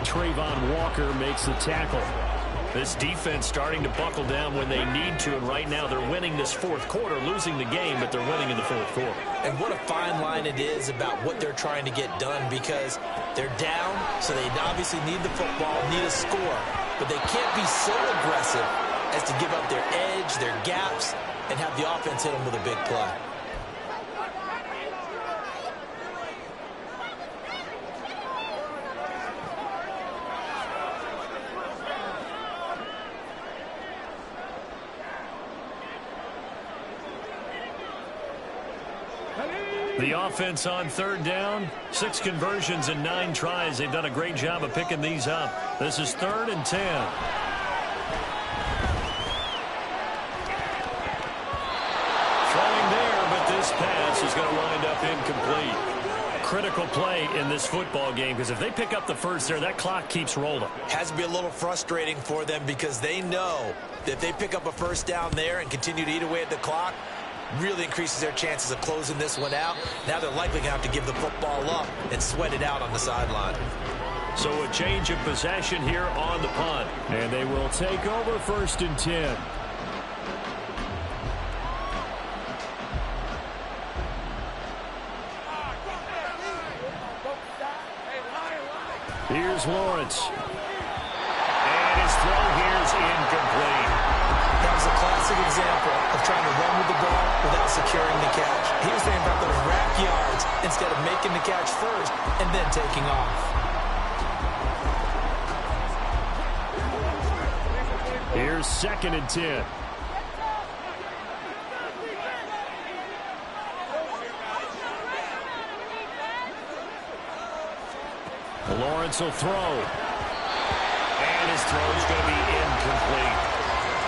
Trayvon Walker makes the tackle. This defense starting to buckle down when they need to, and right now they're winning this fourth quarter, losing the game, but they're winning in the fourth quarter. And what a fine line it is about what they're trying to get done, because they're down, so they obviously need the football, need a score, but they can't be so aggressive as to give up their edge, their gaps, and have the offense hit them with a big play. The offense on third down, 6 conversions and 9 tries. They've done a great job of picking these up. This is 3rd and 10. Throwing there, but this pass is going to wind up incomplete. Critical play in this football game, because if they pick up the first there, that clock keeps rolling. Has to be a little frustrating for them, because they know that if they pick up a first down there and continue to eat away at the clock, really increases their chances of closing this one out. Now they're likely going to have to give the football up and sweat it out on the sideline. So a change of possession here on the punt. And they will take over 1st and 10. Here's Lawrence. And his throw here is incomplete. That was a classic example of trying to run with the ball without securing the catch. He was thinking about those rack yards instead of making the catch first and then taking off. Here's 2nd and 10. Lawrence will throw. And his throw is going to be incomplete.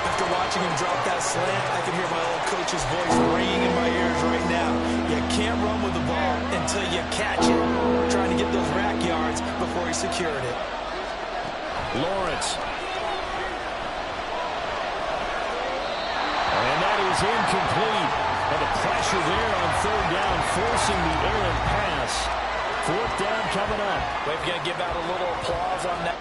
After watching him drop that slant, I can hear my old coach's voice ringing in my ears right now. You can't run with the ball until you catch it. Trying to get those rack yards before he secured it. Lawrence. And that is incomplete. And the pressure there on 3rd down, forcing the errant pass. 4th down coming up. We've got to give out a little applause on that.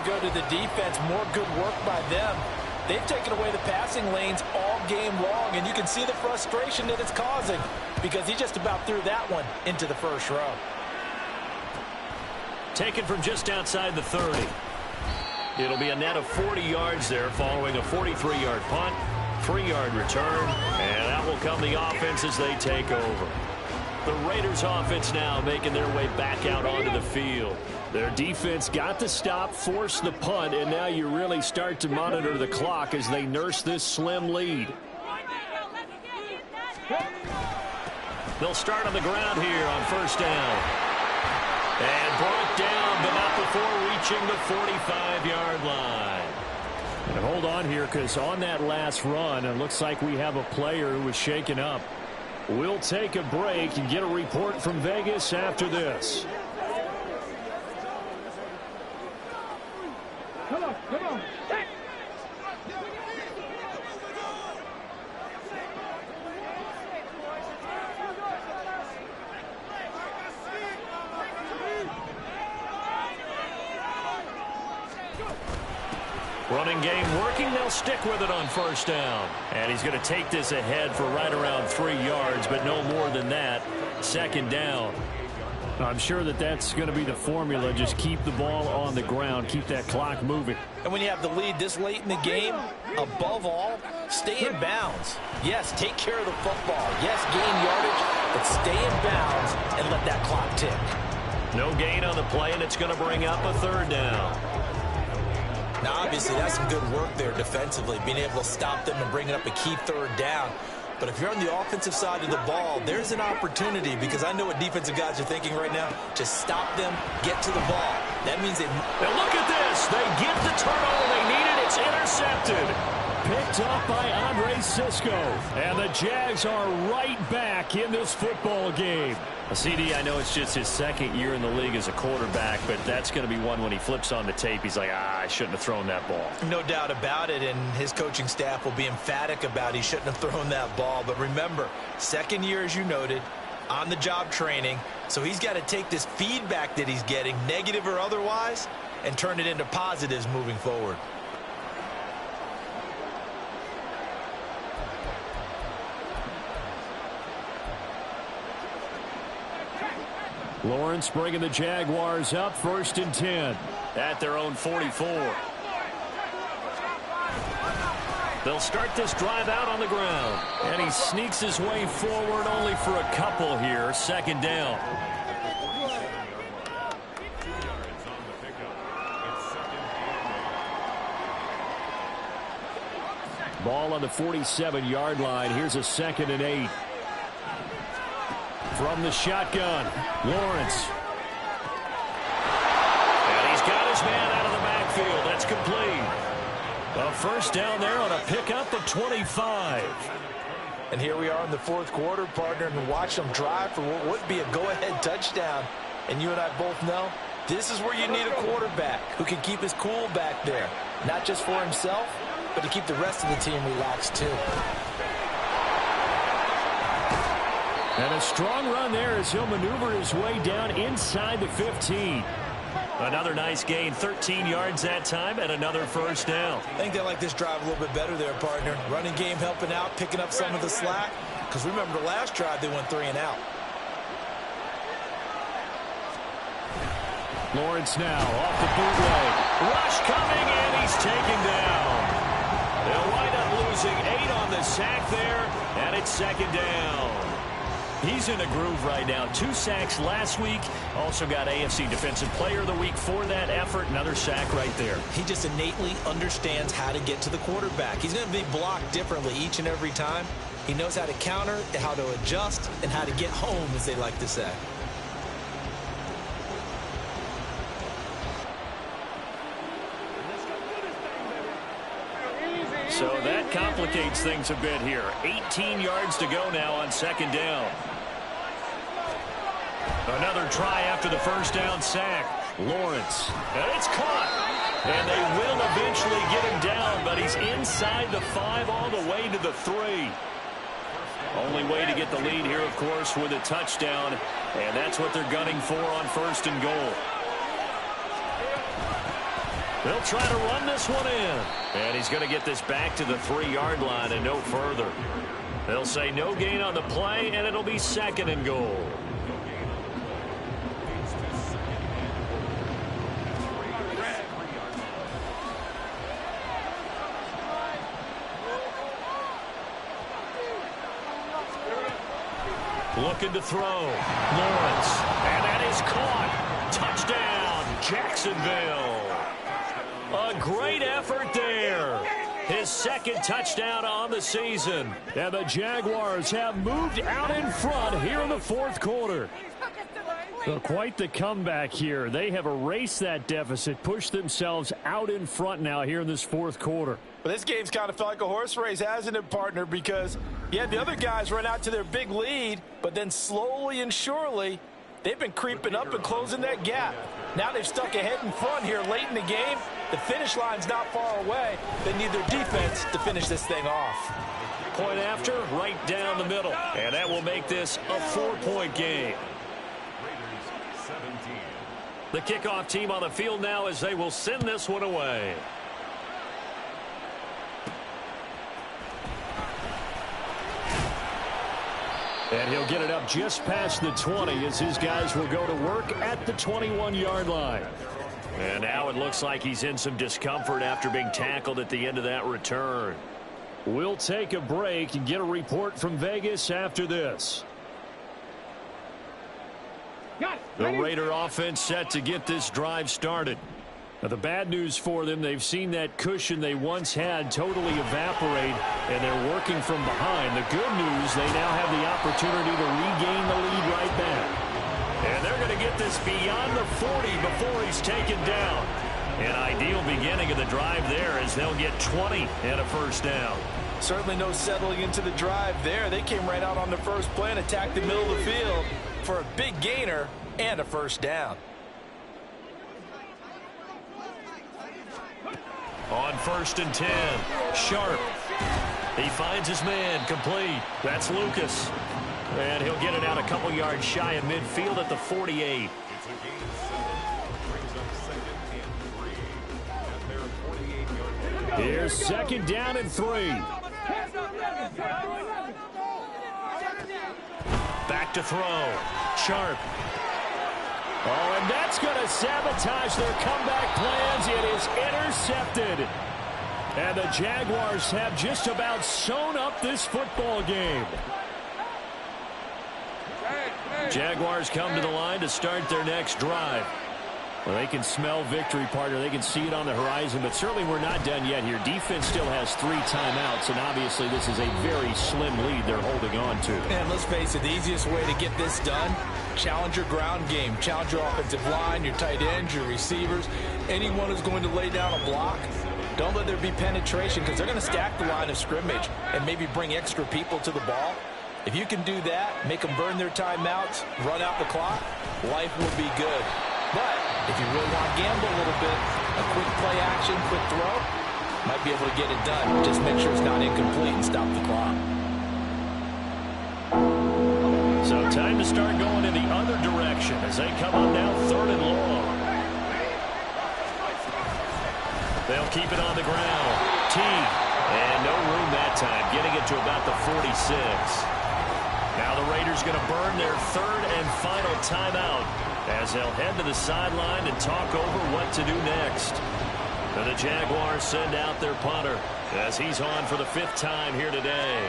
go to the defense. More good work by them. They've taken away the passing lanes all game long, and you can see the frustration that it's causing because he just about threw that one into the first row. Taken from just outside the 30. It'll be a net of 40 yards there following a 43-yard punt, 3-yard return, and that will come the offense as they take over. The Raiders offense now making their way back out onto the field. Their defense got the stop, forced the punt, and now you really start to monitor the clock as they nurse this slim lead. They'll start on the ground here on first down. And brought down, but not before reaching the 45-yard line. And hold on here, because on that last run, it looks like we have a player who was shaken up. We'll take a break and get a report from Vegas after this. Come on, come on. Running game working. They'll stick with it on first down. And he's going to take this ahead for right around 3 yards, but no more than that. Second down. I'm sure that that's going to be the formula. Just keep the ball on the ground. Keep that clock moving. And when you have the lead this late in the game, above all, stay in bounds. Yes, take care of the football. Yes, gain yardage, but stay in bounds and let that clock tick. No gain on the play, and it's going to bring up a third down. Now, obviously, that's some good work there defensively, being able to stop them and bringing up a key third down. But if you're on the offensive side of the ball, there's an opportunity, because I know what defensive guys are thinking right now. Just stop them, get to the ball. That means they... Now look at this. They get the turnover they needed. It's intercepted. Picked up by Andre Cisco. And the Jags are right back in this football game. CD, I know it's just his second year in the league as a quarterback, but that's going to be one when he flips on the tape. He's like, I shouldn't have thrown that ball. No doubt about it, and his coaching staff will be emphatic about he shouldn't have thrown that ball. But remember, second year, as you noted, on-the-job training, so he's got to take this feedback that he's getting, negative or otherwise, and turn it into positives moving forward. Lawrence bringing the Jaguars up, 1st and 10. At their own 44. They'll start this drive out on the ground. And he sneaks his way forward only for a couple here. Second down. Ball on the 47-yard line. Here's a 2nd and 8. From the shotgun, Lawrence. And he's got his man out of the backfield. That's complete. A first down there on a pickup of 25. And here we are in the 4th quarter, partner, and watch them drive for what would be a go-ahead touchdown. And you and I both know this is where you need a quarterback who can keep his cool back there. Not just for himself, but to keep the rest of the team relaxed too. And a strong run there as he'll maneuver his way down inside the 15. Another nice gain, 13 yards that time, and another first down. I think they like this drive a little bit better there, partner. Running game helping out, picking up some of the slack. Because remember, the last drive they went 3 and out. Lawrence now off the bootleg. Rush coming, and he's taken down. They'll wind up losing 8 on the sack there, and it's 2nd down. He's in a groove right now. 2 sacks last week. Also got AFC Defensive Player of the Week for that effort. Another sack right there. He just innately understands how to get to the quarterback. He's going to be blocked differently each and every time. He knows how to counter, how to adjust, and how to get home, as they like to say. So that complicates things a bit here. 18 yards to go now on 2nd down. Another try after the first down sack. Lawrence. And it's caught. And they will eventually get him down, but he's inside the 5 all the way to the 3. Only way to get the lead here, of course, with a touchdown. And that's what they're gunning for on 1st and goal. They'll try to run this one in. And he's going to get this back to the 3-yard line and no further. They'll say no gain on the play, and it'll be 2nd and goal. Looking to throw. Lawrence. And that is caught. Touchdown, Jacksonville. A great effort there. His 2nd touchdown on the season. And the Jaguars have moved out in front here in the 4th quarter. So quite the comeback here. They have erased that deficit, pushed themselves out in front now here in this 4th quarter. But this game's kind of felt like a horse race, hasn't it, partner? Because, yeah, the other guys run out to their big lead, but then slowly and surely, they've been creeping up and closing that gap. Now they've stuck ahead in front here late in the game. The finish line's not far away. They need their defense to finish this thing off. Point after, right down the middle. And that will make this a 4-point game. The kickoff team on the field now as they will send this one away. And he'll get it up just past the 20 as his guys will go to work at the 21-yard line. And now it looks like he's in some discomfort after being tackled at the end of that return. We'll take a break and get a report from Vegas after this. The Raider offense set to get this drive started. Now, the bad news for them, they've seen that cushion they once had totally evaporate, and they're working from behind. The good news, they now have the opportunity to regain the lead right back. And they're going to get this beyond the 40 before he's taken down. An ideal beginning of the drive there as they'll get 20 and a 1st down. Certainly no settling into the drive there. They came right out on the first play and attacked the middle of the field for a big gainer and a 1st down. On 1st and 10, Sharp. He finds his man, complete. That's Lucas. And he'll get it out a couple yards shy of midfield at the 48. Here's 2nd down and 3. Back to throw. Sharp. Oh, and that's going to sabotage their comeback plans. It is intercepted. And the Jaguars have just about sewn up this football game. Jaguars come to the line to start their next drive. Well, they can smell victory, partner. They can see it on the horizon, but certainly we're not done yet here. Defense still has 3 timeouts, and obviously this is a very slim lead they're holding on to. And let's face it, the easiest way to get this done, challenge your ground game. Challenge your offensive line, your tight ends, your receivers, anyone who's going to lay down a block. Don't let there be penetration because they're going to stack the line of scrimmage and maybe bring extra people to the ball. If you can do that, make them burn their timeouts, run out the clock, life will be good. But if you really want to gamble a little bit, a quick play action, quick throw, might be able to get it done. Just make sure it's not incomplete and stop the clock. So time to start going in the other direction as they come on now 3rd and long. They'll keep it on the ground. T. And no room that time, getting it to about the 46. Now the Raiders going to burn their 3rd and final timeout as they'll head to the sideline and talk over what to do next. And the Jaguars send out their punter as he's on for the 5th time here today.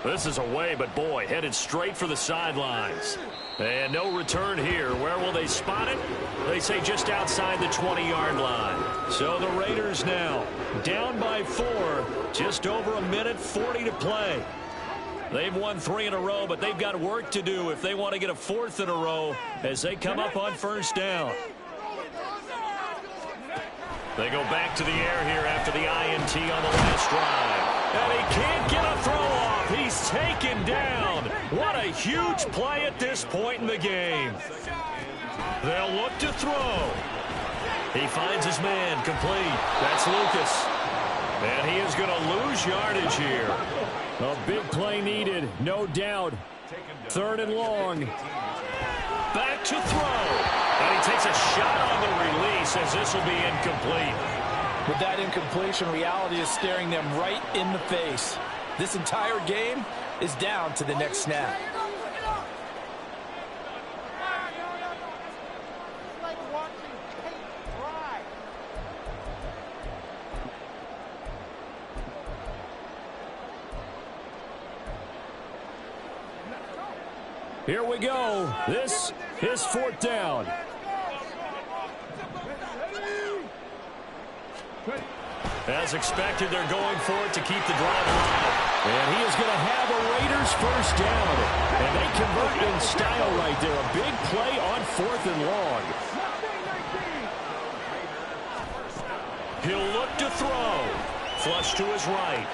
This is away, but boy, headed straight for the sidelines. And no return here. Where will they spot it? They say just outside the 20-yard line. So the Raiders now down by 4, just over a minute 40 to play. They've won 3 in a row, but they've got work to do if they want to get a 4th in a row as they come up on 1st down. They go back to the air here after the INT on the last drive. And he can't get a throw off. He's taken down. What a huge play at this point in the game. They'll look to throw. He finds his man, complete. That's Lucas. And he is going to lose yardage here. A big play needed, no doubt. 3rd and long. Back to throw. And he takes a shot on the release as this will be incomplete. With that incompletion, reality is staring them right in the face. This entire game is down to the next snap. Here we go. This is 4th down. As expected, they're going for it to keep the drive alive. And he is going to have a Raiders first down. And they convert in style right there. A big play on 4th and long. He'll look to throw. Flush to his right.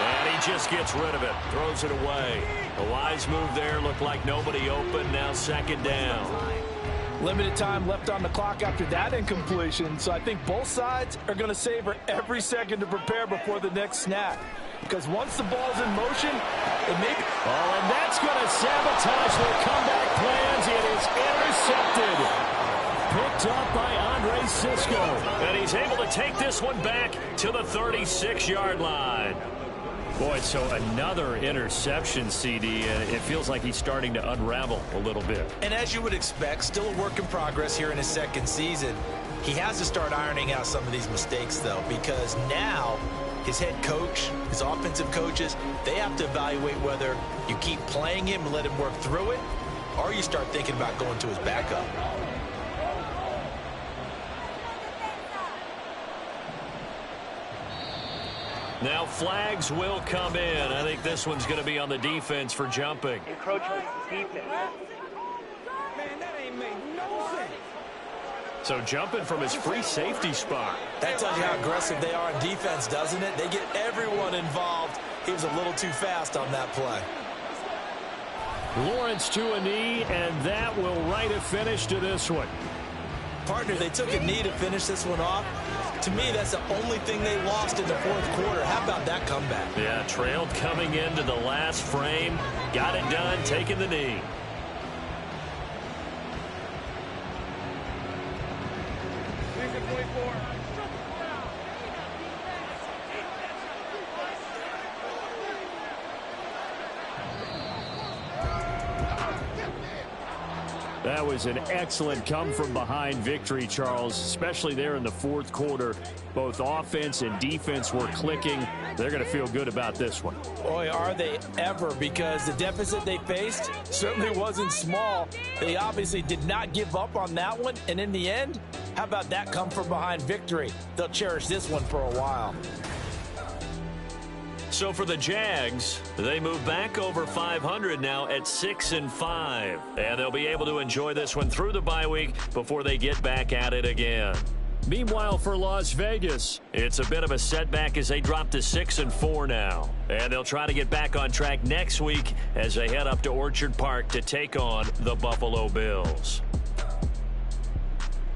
And he just gets rid of it. Throws it away. A wise move there. Looked like nobody open. Now 2nd down. Limited time left on the clock after that incompletion, so I think both sides are going to savor every second to prepare before the next snap. Because once the ball's in motion, it may be... Oh, and that's going to sabotage their comeback plans. It is intercepted. Picked up by Andre Cisco. And he's able to take this one back to the 36-yard line. Boy, so another interception, CD, and it feels like he's starting to unravel a little bit. And as you would expect, still a work in progress here in his 2nd season. He has to start ironing out some of these mistakes, though, because now his head coach, his offensive coaches, they have to evaluate whether you keep playing him and let him work through it, or you start thinking about going to his backup. Now flags will come in. I think this one's going to be on the defense for jumping. Encroachment defense. Man, that ain't made no sense. So jumping from his free safety spot. That tells you how aggressive they are on defense, doesn't it? They get everyone involved. He was a little too fast on that play. Lawrence to a knee, and that will write a finish to this one. Partner, they took a knee to finish this one off. To me, that's the only thing they lost in the 4th quarter. How about that comeback? Yeah, trailed coming into the last frame. Got it done, taking the knee. That was an excellent come-from-behind victory, Charles, especially there in the 4th quarter. Both offense and defense were clicking. They're going to feel good about this one. Boy, are they ever, because the deficit they faced certainly wasn't small. They obviously did not give up on that one, and in the end, how about that come-from-behind victory? They'll cherish this one for a while. So for the Jags, they move back over 500 now at 6-5. And they'll be able to enjoy this one through the bye week before they get back at it again. Meanwhile, for Las Vegas, it's a bit of a setback as they drop to 6-4 now. And they'll try to get back on track next week as they head up to Orchard Park to take on the Buffalo Bills.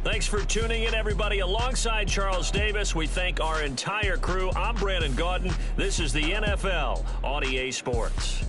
Thanks for tuning in, everybody. Alongside Charles Davis, we thank our entire crew. I'm Brandon Gaudin. This is the NFL on EA Sports.